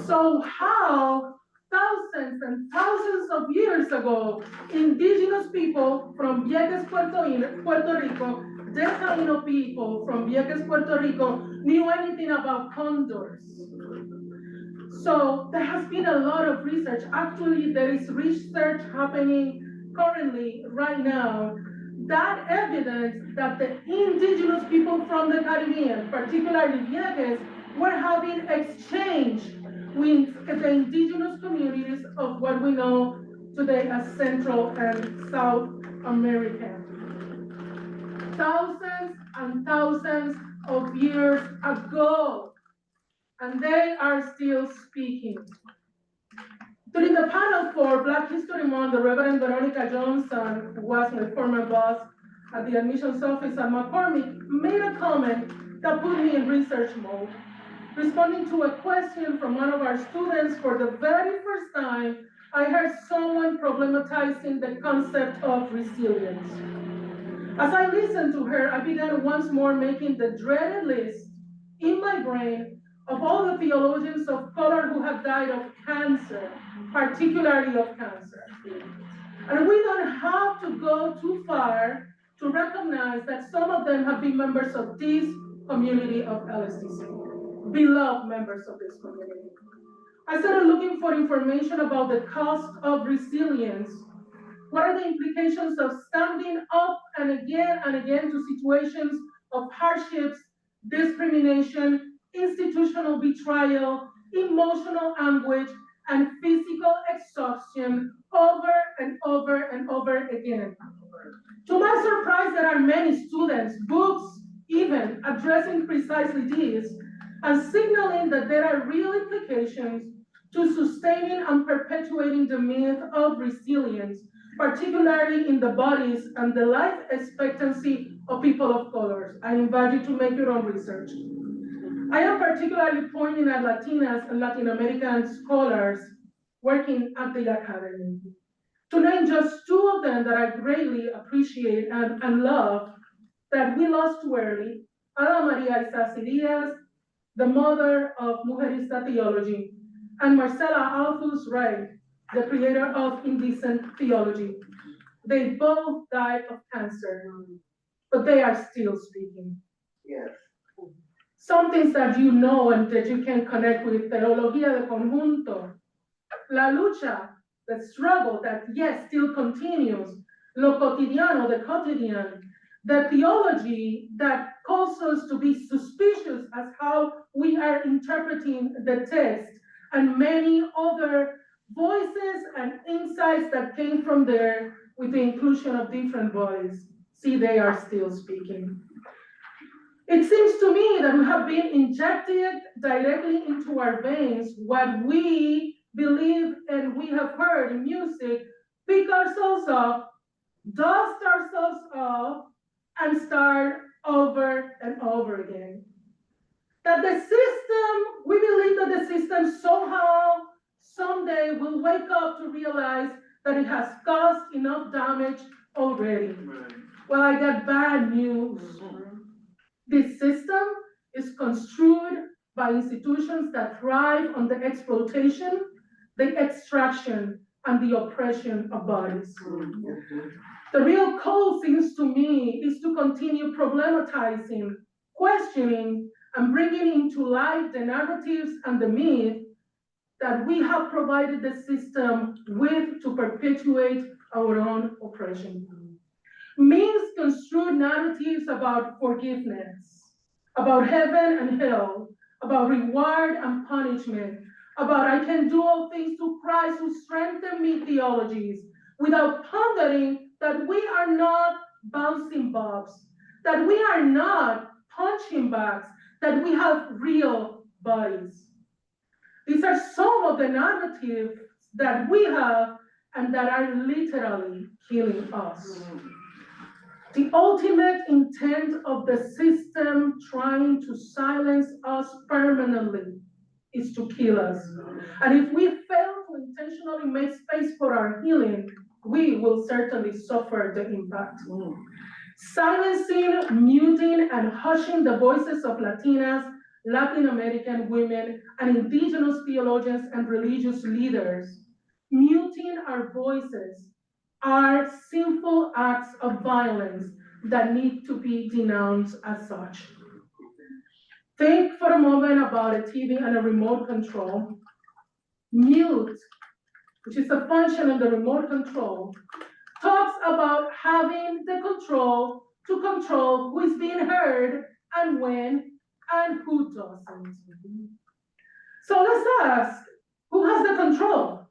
So how thousands and thousands of years ago, indigenous people from Vieques, Puerto Rico, the Taino people from Vieques, Puerto Rico, knew anything about condors? So there has been a lot of research. Actually, there is research happening currently, right now, that evidence that the indigenous people from the Caribbean, particularly Vieques, were having exchange with the indigenous communities of what we know today as Central and South America. Thousands and thousands of years ago, and they are still speaking. During the panel for Black History Month, the Reverend Veronica Johnson, who was my former boss at the admissions office at McCormick, made a comment that put me in research mode. Responding to a question from one of our students, for the very first time, I heard someone problematizing the concept of resilience. As I listened to her, I began once more making the dreaded list in my brain of all the theologians of color who have died of cancer, particularly of cancer. And we don't have to go too far to recognize that some of them have been members of this community of LSTC, beloved members of this community. I started looking for information about the cost of resilience. What are the implications of standing up and again to situations of hardships, discrimination, institutional betrayal, emotional anguish, and physical exhaustion over and over again? To my surprise, there are many students, books even, addressing precisely this and signaling that there are real implications to sustaining and perpetuating the myth of resilience, particularly in the bodies and the life expectancy of people of color. I invite you to make your own research. I am particularly pointing at Latinas and Latin American scholars working at the academy. To name just two of them that I greatly appreciate and love, that we lost too early: Ana Maria Isasi Diaz, the mother of Mujerista theology, and Marcela Alphus Wright, the creator of indecent theology. They both died of cancer, but they are still speaking. Yes. Some things that you know and that you can connect with: teología de conjunto, la lucha, the struggle that, yes, still continues, lo cotidiano, the quotidian, the theology that calls us to be suspicious as how we are interpreting the text, and many other voices and insights that came from there with the inclusion of different bodies. See, they are still speaking. It seems to me that we have been injected directly into our veins what we believe and we have heard in music, pick ourselves up, dust ourselves off, and start over and over again. That the system, we believe that the system somehow, someday will wake up to realize that it has caused enough damage already. Well, I got bad news. This system is construed by institutions that thrive on the exploitation, the extraction, and the oppression of bodies. The real call, seems to me, is to continue problematizing, questioning, and bringing into light the narratives and the myth that we have provided the system with to perpetuate our own oppression. Misconstrued narratives about forgiveness, about heaven and hell, about reward and punishment, about I can do all things through Christ who strengthened me theologies, without pondering that we are not bouncing bobs, that we are not punching bags, that we have real bodies. These are some of the narratives that we have and that are literally killing us. The ultimate intent of the system trying to silence us permanently is to kill us. And if we fail to intentionally make space for our healing, we will certainly suffer the impact. Silencing, muting, and hushing the voices of Latinas, Latin American women, and indigenous theologians and religious leaders, muting our voices, are sinful acts of violence that need to be denounced as such. Think for a moment about a TV and a remote control. Mute, which is a function of the remote control, talks about having the control to control who is being heard and when and who doesn't. So let's ask, who has the control?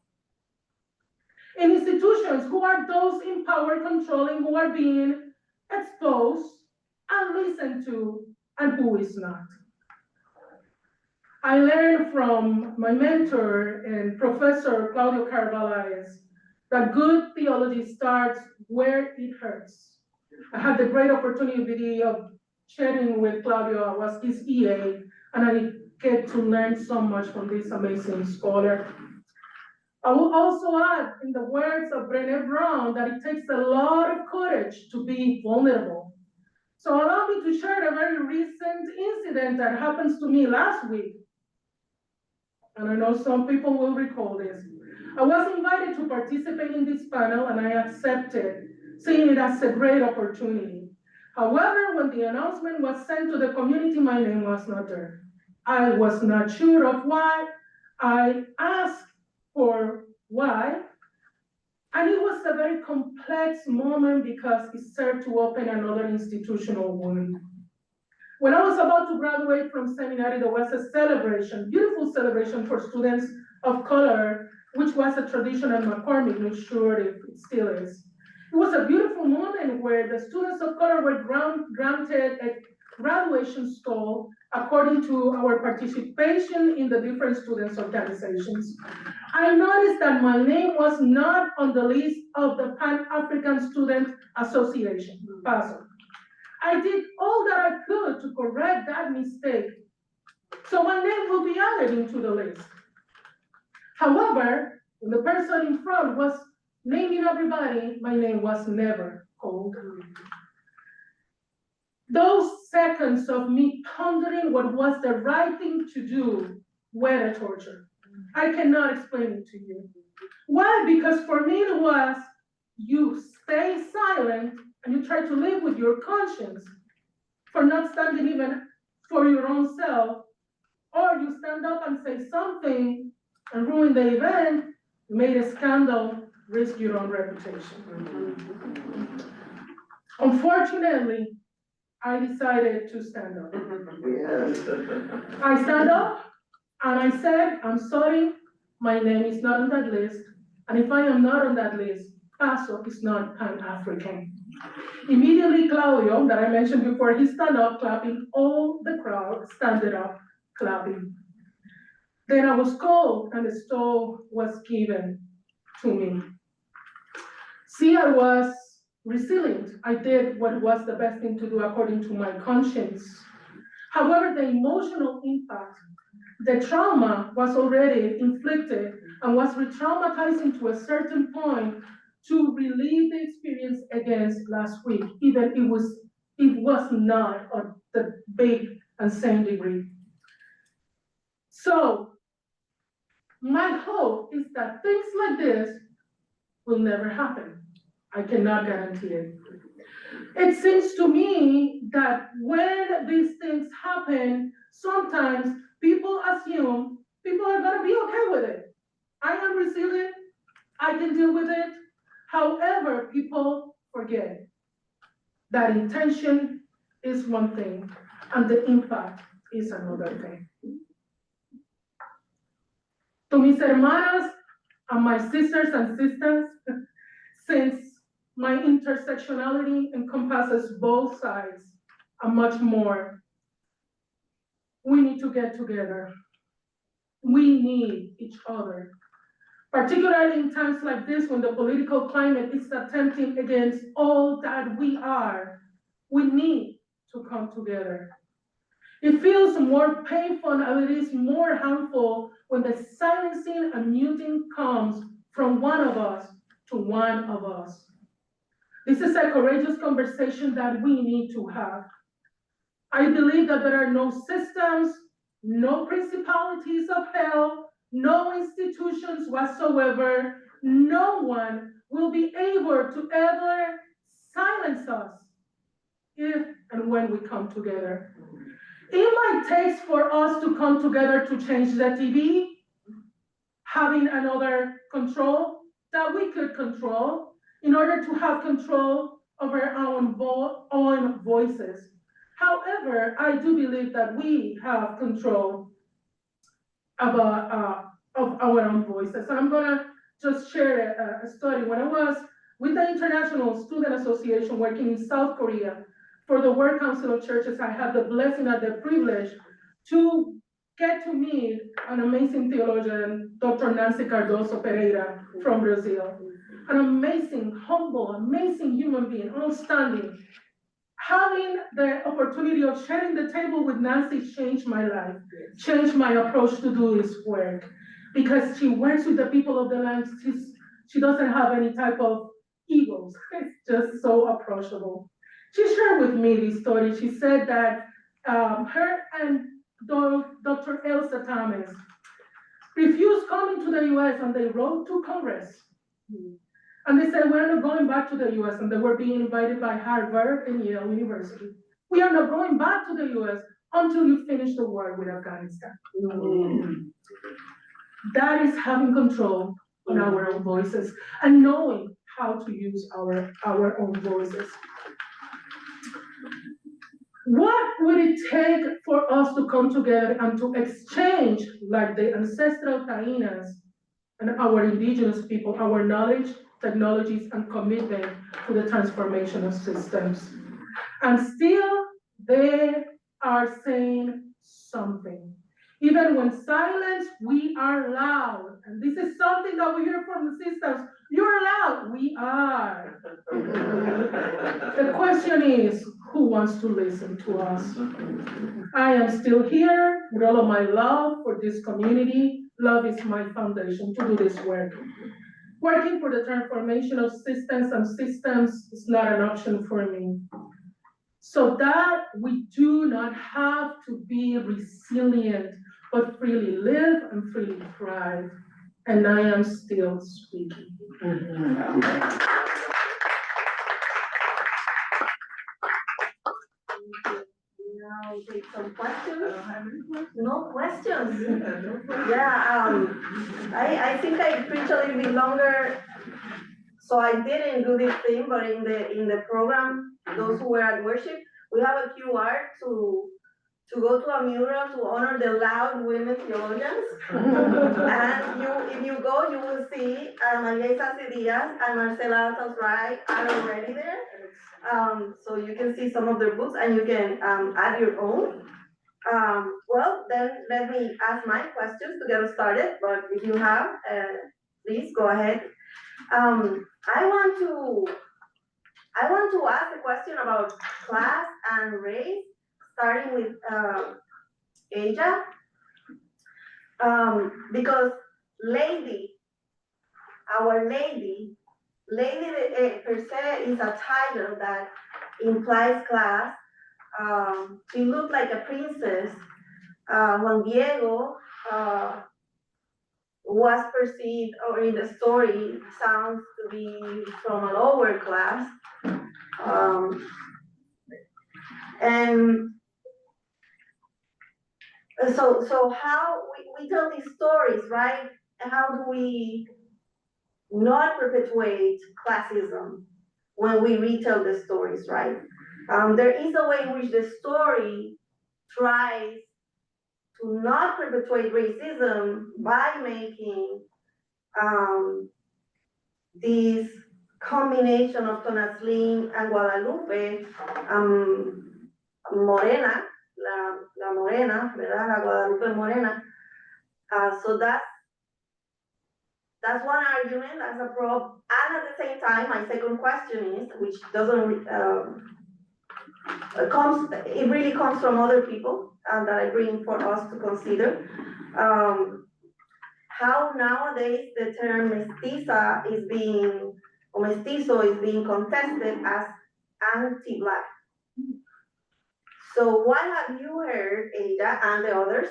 In institutions, who are those in power controlling who are being exposed and listened to, and who is not? I learned from my mentor and Professor Claudio Carvalhaes that good theology starts where it hurts. I had the great opportunity of chatting with Claudio. I was his EA, and I get to learn so much from this amazing scholar. I will also add, in the words of Brené Brown, that it takes a lot of courage to be vulnerable. So allow me to share a very recent incident that happens to me last week. And I know some people will recall this. I was invited to participate in this panel, and I accepted seeing it as a great opportunity. However, when the announcement was sent to the community, my name was not there. I was not sure of why. I asked for why, and it was a very complex moment because it served to open another institutional wound. When I was about to graduate from seminary, there was a celebration, beautiful celebration for students of color, which was a tradition at McCormick, not sure if it still is. It was a beautiful moment where the students of color were granted a graduation stall according to our participation in the different students' organizations. I noticed that my name was not on the list of the Pan-African Student Association, PASO. I did all that I could to correct that mistake, so my name will be added into the list. However, when the person in front was naming everybody, my name was never called. Those seconds of me pondering what was the right thing to do were a torture. I cannot explain it to you. Why? Because for me it was, you stay silent and you try to live with your conscience for not standing even for your own self, or you stand up and say something and ruin the event, made a scandal, risk your own reputation. Unfortunately, I decided to stand up. I stand up and I said, I'm sorry, my name is not on that list. And if I am not on that list, PASO is not Pan-African. Immediately, Claudio, that I mentioned before, he stood up clapping, all the crowd stood up clapping. Then I was called and the stall was given to me. See, I was resilient. I did what was the best thing to do according to my conscience. However, the emotional impact, the trauma was already inflicted and was re-traumatizing to a certain point to relieve the experience against last week, even it was not of the big and same degree. So my hope is that things like this will never happen. I cannot guarantee it. It seems to me that when these things happen, sometimes people assume people are gonna be okay with it. I am resilient, I can deal with it. However, people forget that intention is one thing and the impact is another thing. To mis hermanas and my sisters and since my intersectionality encompasses both sides and much more, we need to get together. We need each other, particularly in times like this when the political climate is attempting against all that we are. We need to come together. It feels more painful and it is more harmful when the silencing and muting comes from one of us to one of us. This is a courageous conversation that we need to have. I believe that there are no systems, no principalities of hell, no institutions whatsoever. No one will be able to ever silence us if and when we come together. It might take for us to come together to change the TV, having another control that we could control in order to have control over our own voices. However, I do believe that we have control of our own voices. I'm gonna just share a story. When I was with the International Student Association working in South Korea for the World Council of Churches, I had the blessing and the privilege to get to meet an amazing theologian, Dr. Nancy Cardoso Pereira from Brazil. An amazing, humble, amazing human being, outstanding. Having the opportunity of sharing the table with Nancy changed my life, changed my approach to do this work. Because she works with the people of the land, she doesn't have any type of egos. It's just so approachable. She shared with me this story. She said that her and Dr. Elsa Thomas refused coming to the US and they wrote to Congress. And they said, we're not going back to the US, and they were being invited by Harvard and Yale University. We are not going back to the US until you finish the war with Afghanistan. That is having control on our own voices and knowing how to use our own voices. What would it take for us to come together and to exchange, like the ancestral Tainas and our indigenous people, our knowledge, technologies, and commitment to the transformation of systems? And still, they are saying something. Even when silence, we are loud. And this is something that we hear from the systems. You're loud. We are. The question is, who wants to listen to us? I am still here with all of my love for this community. Love is my foundation to do this work. Working for the transformation of systems and systems is not an option for me. So that we do not have to be resilient, but freely live and freely thrive. And I am still speaking. Now we take some questions. No questions. Yeah, I think I preach a little bit longer. So I didn't do this thing, but in the program, those who were at worship, we have a QR to go to a mural to honor the loud women theologians. And if you go, you will see Maria Isasi Diaz and Marcela Alta's are already there. So you can see some of their books and you can add your own. Well, then let me ask my questions to get us started, but if you have, please go ahead. I want to ask a question about class and race, starting with Asia, because our lady per se is a title that implies class. She looked like a princess. Juan Diego was perceived, or in the story, sounds to be from a lower class. And so how we tell these stories, right? How do we not perpetuate classism when we retell the stories, right? There is a way in which the story tries to not perpetuate racism by making this combination of Tonantzin and Guadalupe, Morena, la Morena, ¿verdad? La Guadalupe Morena. So that's one argument, that's a probe. And at the same time, my second question is, which doesn't it really comes from other people that I bring for us to consider. How nowadays the term mestiza or mestizo is being contested as anti-Black. So what have you heard, Ada, and the others?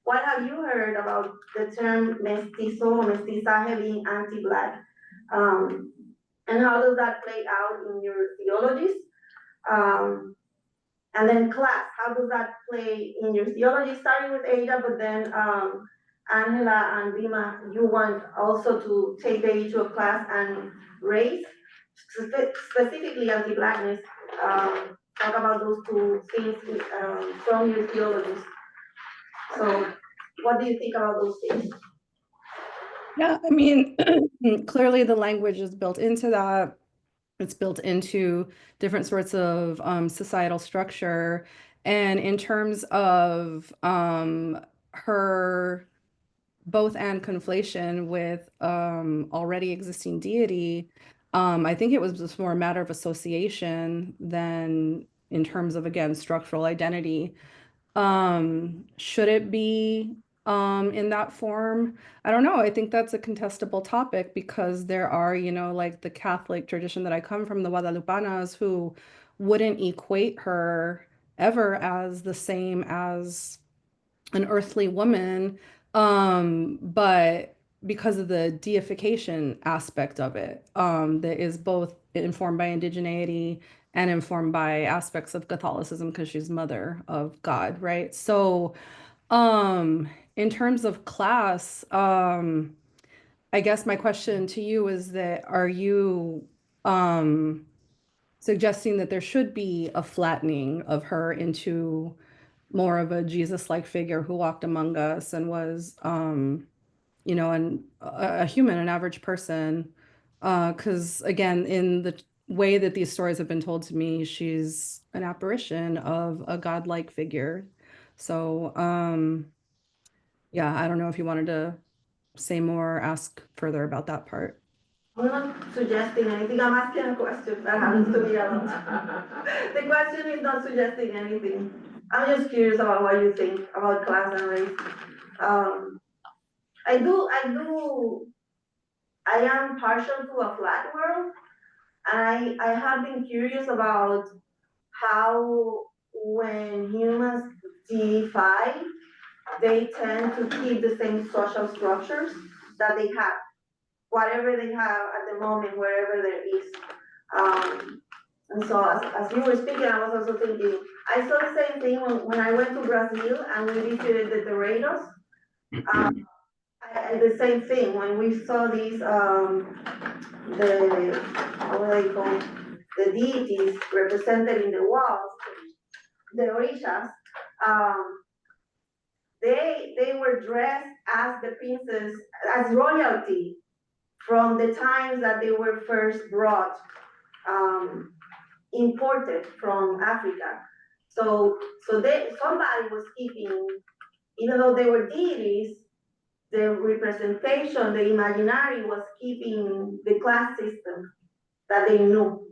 What have you heard about the term mestizo or mestizaje being anti-Black? And how does that play out in your theologies? And then class, how does that play in your theology? Starting with Ada, but then Angela and Dima, you want also to take the issue of class and race, specifically anti-Blackness. Talk about those two things from your theologies. So what do you think about those things? Yeah, I mean, clearly the language is built into that. It's built into different sorts of societal structure. And in terms of her both and conflation with already existing deity, I think it was just more a matter of association than in terms of, again, structural identity. Should it be in that form? I don't know. I think that's a contestable topic because there are, like the Catholic tradition that I come from, the Guadalupanas, who wouldn't equate her ever as the same as an earthly woman. But because of the deification aspect of it, that is both informed by indigeneity and informed by aspects of Catholicism because she's mother of God, right? So, in terms of class, I guess my question to you is that are you suggesting that there should be a flattening of her into more of a Jesus-like figure who walked among us and was, a human, an average person? Because again, in the way that these stories have been told to me, she's an apparition of a godlike figure. So, yeah, I don't know if you wanted to say more or ask further about that part. I'm not suggesting anything, I'm asking a question that happens to me a lot. The question is not suggesting anything. I'm just curious about what you think about class and race. I am partial to a flat world, and I have been curious about how when humans deify, they tend to keep the same social structures that they have, whatever they have at the moment, wherever there is. And so as you were speaking, I was also thinking, I saw the same thing when I went to Brazil and we visited the Terreiros. The same thing, when we saw these, how are they called? The deities represented in the walls, the orishas, they were dressed as the princess, as royalty from the times that they were first brought, imported from Africa. So somebody was keeping, even though they were deities, the representation, the imaginary was keeping the class system that they knew.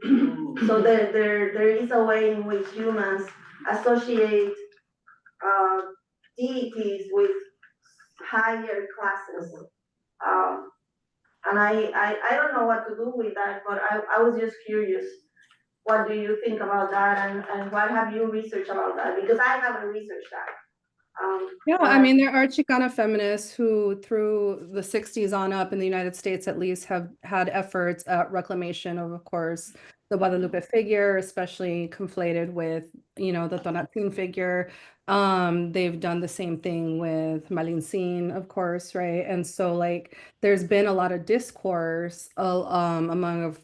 So there is a way in which humans associate deities with higher classes. And I don't know what to do with that, but I was just curious. What do you think about that, and what have you researched about that? Because I haven't researched that. Yeah, I mean, there are Chicana feminists who, through the 60s on up in the United States at least, have had efforts at reclamation of course, the Guadalupe figure, especially conflated with, the Tonatzin figure. They've done the same thing with Malintzin, of course, right? And so, like, there's been a lot of discourse among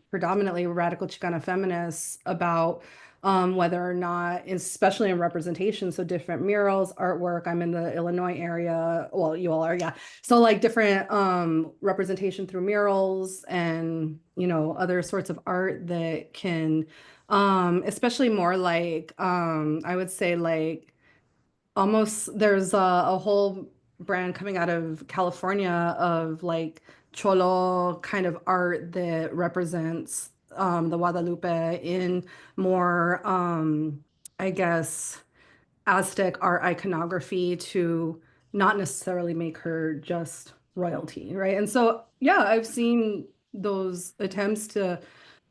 predominantly radical Chicana feminists about whether or not, especially in representation, so different murals, artwork. I'm in the Illinois area. Well, you all are, yeah. So like different representation through murals and, other sorts of art that can, especially more like, I would say like almost there's a whole brand coming out of California of like cholo kind of art that represents the Guadalupe in more, I guess, Aztec art iconography to not necessarily make her just royalty, right? And so, yeah, I've seen those attempts to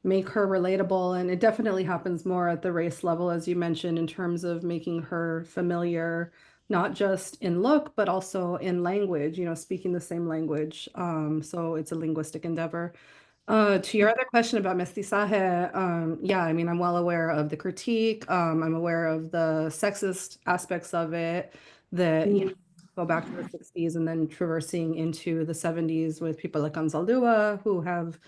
make her relatable, and it definitely happens more at the race level, as you mentioned, in terms of making her familiar, not just in look, but also in language, speaking the same language. So it's a linguistic endeavor. To your other question about mestizaje, yeah, I mean, I'm well aware of the critique. I'm aware of the sexist aspects of it that, go back to the 60s and then traversing into the 70s with people like Anzaldúa who have,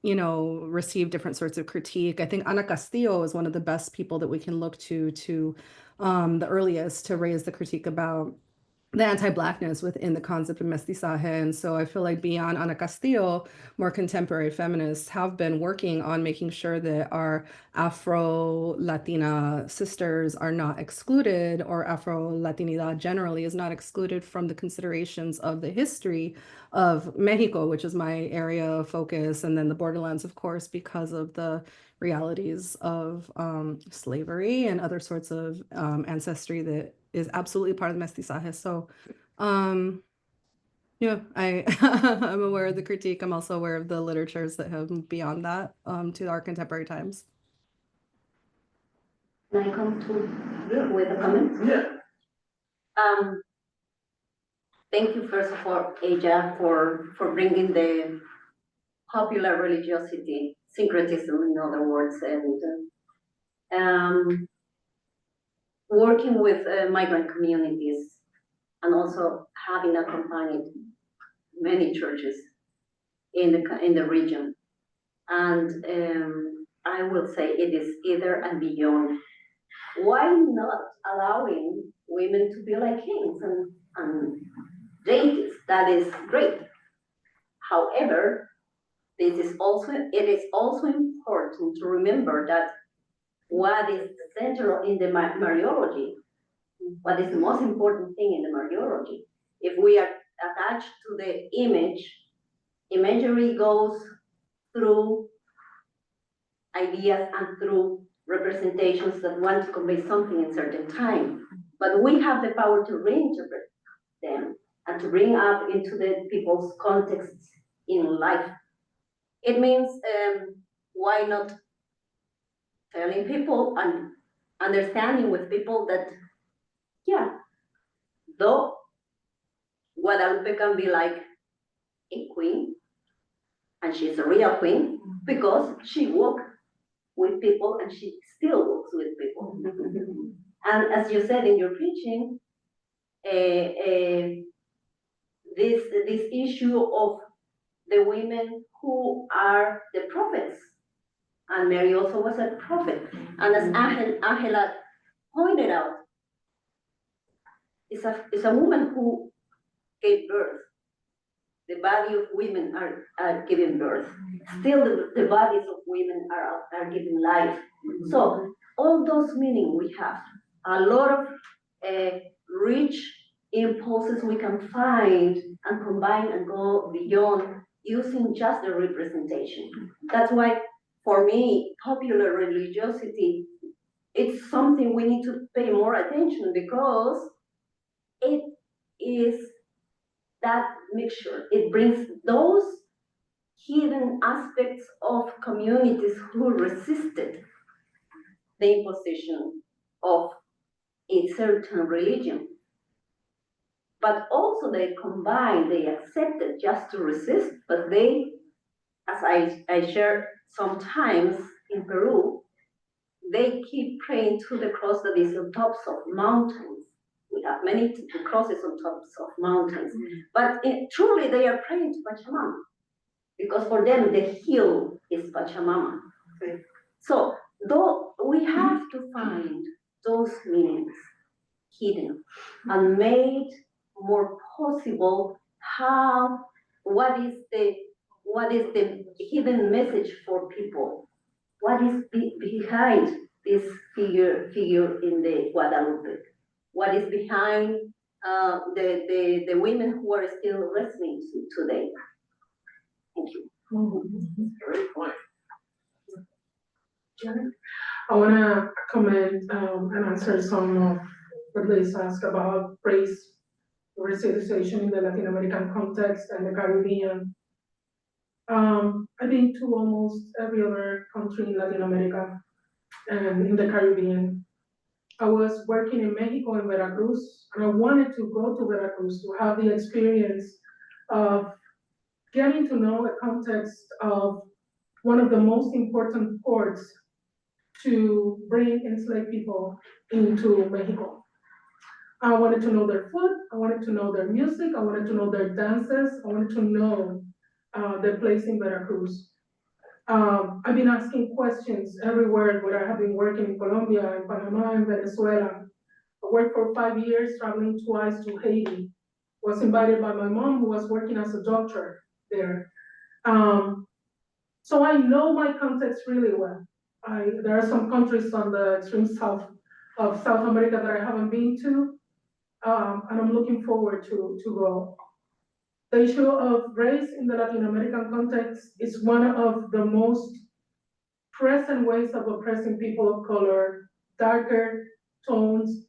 received different sorts of critique. I think Ana Castillo is one of the best people that we can look to the earliest to raise the critique about the anti-Blackness within the concept of mestizaje. And so I feel like beyond Ana Castillo, more contemporary feminists have been working on making sure that our Afro-Latina sisters are not excluded, or Afro-Latinidad generally is not excluded from the considerations of the history of Mexico, which is my area of focus, and then the borderlands, of course, because of the realities of slavery and other sorts of ancestry that is absolutely part of the mestizaje. So, yeah, I'm aware of the critique. I'm also aware of the literatures that have moved beyond that to our contemporary times. Can I come to with a comment? Yeah. thank you first of all, Aja, for bringing the popular religiosity, syncretism in other words, and working with migrant communities and also having accompanied many churches in the region. And I will say it is either and beyond. Why not allowing women to be like kings and deities? That is great. However, it is also important to remember that what is central in the Mariology, what is the most important thing in the Mariology, if we are attached to the imagery goes through ideas and through representations that want to convey something in certain time. But we have the power to reinterpret them and to bring up into the people's contexts in life. It means why not telling people and understanding with people that, yeah, though Guadalupe can be like a queen, and she's a real queen because she walked with people and she still walks with people. And as you said in your preaching, this issue of the women who are the prophets, and Mary also was a prophet. And as Angela pointed out, is a woman who gave birth. The body of women are giving birth. Still, the bodies of women are giving life. So all those meaning we have, a lot of rich impulses we can find and combine and go beyond using just the representation. That's why, for me, popular religiosity, it's something we need to pay more attention because it is that mixture. It brings those hidden aspects of communities who resisted the imposition of a certain religion. But also they combined, they accepted just to resist, but they, as I shared sometimes in Peru, they keep praying to the cross that is on tops of mountains. We have many crosses on tops of mountains, but truly they are praying to Pachamama, because for them the hill is Pachamama. So though we have to find those meanings hidden and made more possible, what is the hidden message for people? What is behind this figure in the Guadalupe? What is behind the women who are still listening today? Thank you. Great point. I want to comment and answer some of what Liz asked about race racialization in the Latin American context and the Caribbean. I've been to almost every other country in Latin America and in the Caribbean. I was working in Mexico and Veracruz, and I wanted to go to Veracruz to have the experience of getting to know the context of one of the most important ports to bring enslaved people into Mexico. I wanted to know their food, I wanted to know their music, I wanted to know their dances, I wanted to know their place in Veracruz. I've been asking questions everywhere where I have been working in Colombia, in Panama, in Venezuela. I worked for 5 years, traveling twice to Haiti. Was invited by my mom, who was working as a doctor there. So I know my context really well. There are some countries on the extreme south of South America that I haven't been to, and I'm looking forward to go. The issue of race in the Latin American context is one of the most present ways of oppressing people of color, darker tones,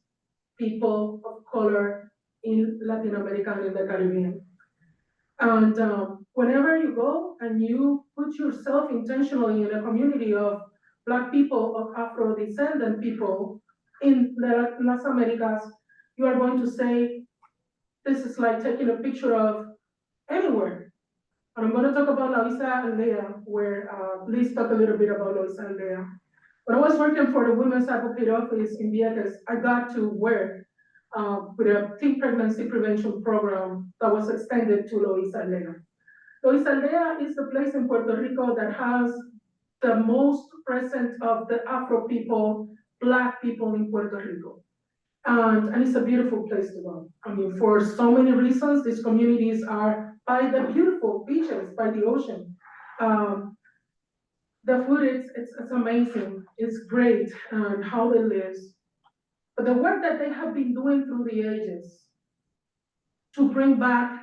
people of color in Latin America and in the Caribbean. And whenever you go and you put yourself intentionally in a community of Black people, of Afro-descendant people in the Las Americas, you are going to say, this is like taking a picture of anywhere. And I'm gonna talk about La Isa Aldea, where Liz talked a little bit about La Isa Aldea. When I was working for the Women's Advocate Office in Vieques, I got to work with a teen pregnancy prevention program that was extended to La Isa Aldea. La Isa Aldea is the place in Puerto Rico that has the most presence of the Afro people, Black people in Puerto Rico. And it's a beautiful place to go. I mean, for so many reasons, these communities are by the beautiful beaches, by the ocean. The food, it's amazing, it's great, and how they live. But the work that they have been doing through the ages to bring back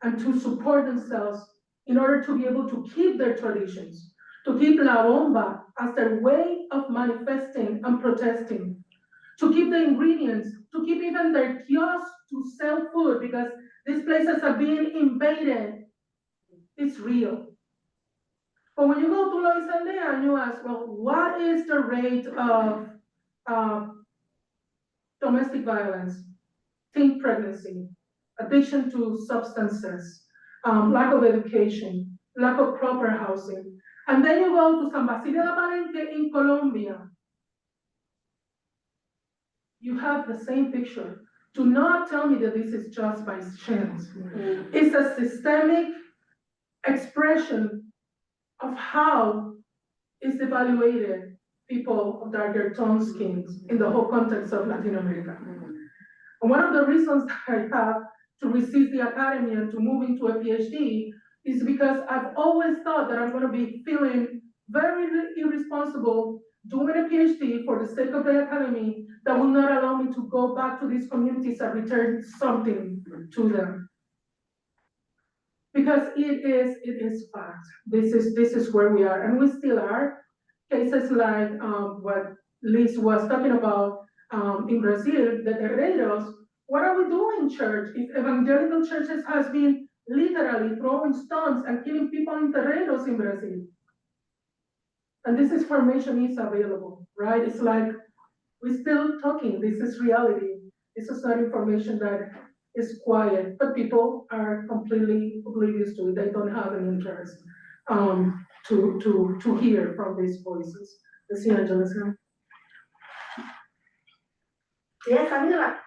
and to support themselves in order to be able to keep their traditions, to keep La Bomba as their way of manifesting and protesting, to keep the ingredients, to keep even their kiosks to sell food, because these places are being invaded. It's real. But when you go to La Isa Aldea and you ask, well, what is the rate of domestic violence, teen pregnancy, addiction to substances, lack of education, lack of proper housing, and then you go to San Basilio de Palenque in Colombia, you have the same picture. Do not tell me that this is just by chance. It's a systemic expression of how is evaluated people of darker tone skins in the whole context of Latin America. And one of the reasons that I have to resist the academy and to move into a PhD is because I've always thought that I'm going to be feeling very irresponsible doing a PhD for the sake of the academy that will not allow me to go back to these communities and return something to them. Because it is fact. This is where we are, and we still are. Cases like what Liz was talking about in Brazil, the Terreiros. What are we doing in church if evangelical churches has been literally throwing stones and killing people in Terreiros in Brazil? And this information is available, right? It's like we're still talking. This is reality. This is not information that is quiet, but people are completely oblivious to it. They don't have an interest to hear from these voices. Let's see, Angela. Yes, Angela.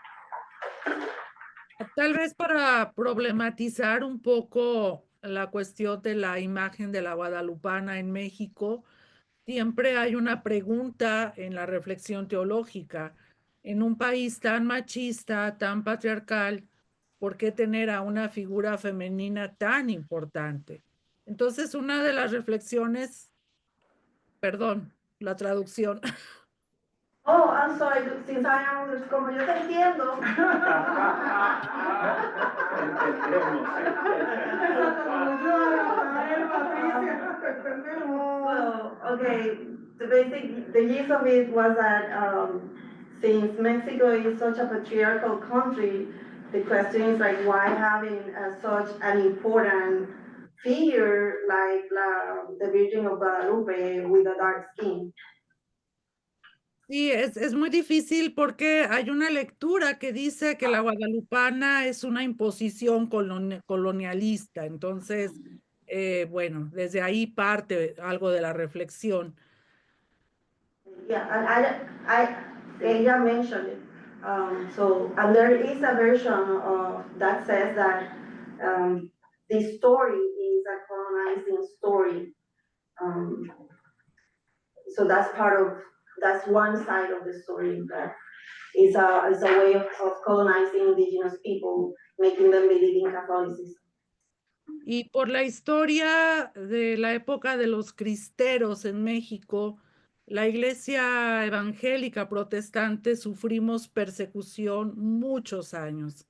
Tal vez para problematizar un poco la cuestión de la imagen de la guadalupana en México, siempre hay una pregunta en la reflexión teológica. En un país tan machista, tan patriarcal, ¿por qué tener a una figura femenina tan importante? Entonces, una de las reflexiones, perdón, la traducción. Oh, I'm sorry, since I am, como yo te entiendo. Well, okay, the gist of it was that since Mexico is such a patriarchal country, the question is like, why having such an important figure like the Virgin of Guadalupe with a dark skin? Sí, es muy difícil porque hay una lectura que dice que la guadalupana es una imposición colonialista. Entonces, bueno, desde ahí parte algo de la reflexión. Yeah, and ella mentioned it. And there is a version of that says that this story is a colonizing story. So that's one side of the story, that is a way of colonizing indigenous people, making them believe in Catholicism. Y por la historia de la época de los cristeros en México, la iglesia evangélica protestante sufrimos persecución muchos años.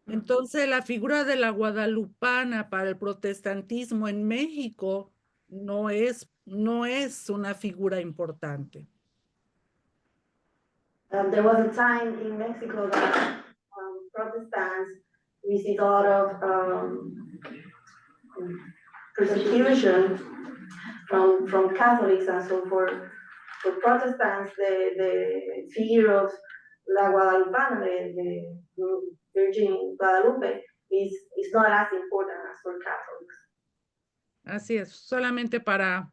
Entonces, la figura de la guadalupana para el protestantismo en México no es una figura importante. There was a time in Mexico that Protestants received a lot of persecution from Catholics, and so for Protestants, the figure of La Guadalupana, Virgin Guadalupe is not as important as for Catholics. Así es, solamente para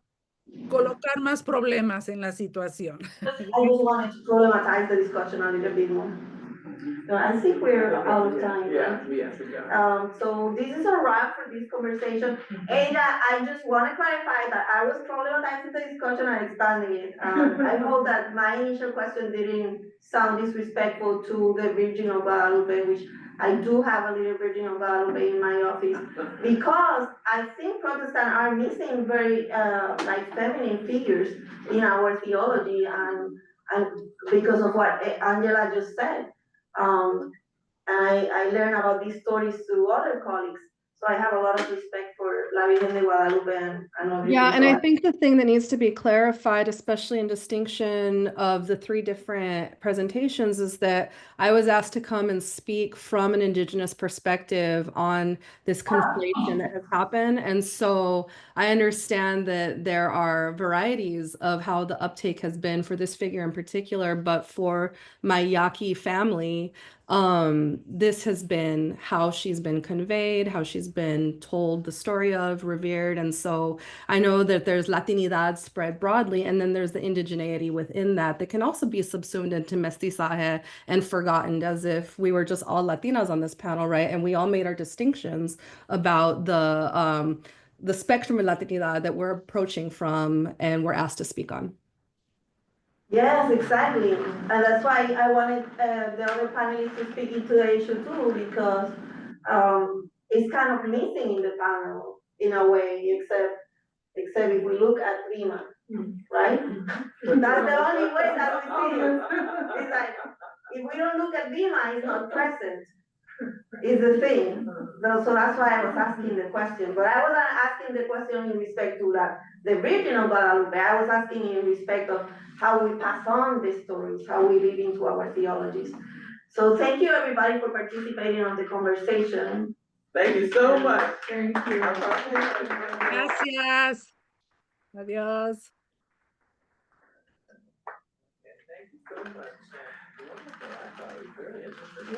colocar más problemas en la situación. I just wanted to problematize the discussion a little bit more. So I think we're out of time. Yeah, right? yes, yeah. So this is a wrap for this conversation. And I just want to clarify that I was problematizing the discussion and expanding it. I hope that my initial question didn't sound disrespectful to the Virgin of Guadalupe, which I do have a little Virgin of Guadalupe in my office, because I think Protestants are missing very like feminine figures in our theology, and because of what Angela just said. I learned about these stories through other colleagues, so I have a lot of respect for La Virgen de Guadalupe and others. Yeah, and I think the thing that needs to be clarified, especially in distinction of the three different presentations, is that I was asked to come and speak from an Indigenous perspective on this conflation that has happened. And so I understand that there are varieties of how the uptake has been for this figure in particular, but for my Yaqui family, this has been how she's been conveyed, how she's been told the story of, revered. And so I know that there's Latinidad spread broadly, and then there's the indigeneity within that that can also be subsumed into mestizaje and forgotten, as if we were just all Latinas on this panel, right? And we all made our distinctions about the spectrum of Latinidad that we're approaching from and we're asked to speak on. Yes, exactly. And that's why I wanted the other panelists to speak into the issue too, because it's kind of missing in the panel in a way, except if we look at Lima, right? That's the only way that we see it. It's like, if we don't look at Lima, it's not present, is the thing. So that's why I was asking the question. But I wasn't asking the question in respect to the Virgin of Guadalupe. I was asking in respect of how we pass on the stories, how we live into our theologies. So thank you everybody for participating on the conversation. Thank you so much. Thank you. Gracias. Adiós. Thank you so much. Wonderful. I thought it was very interesting.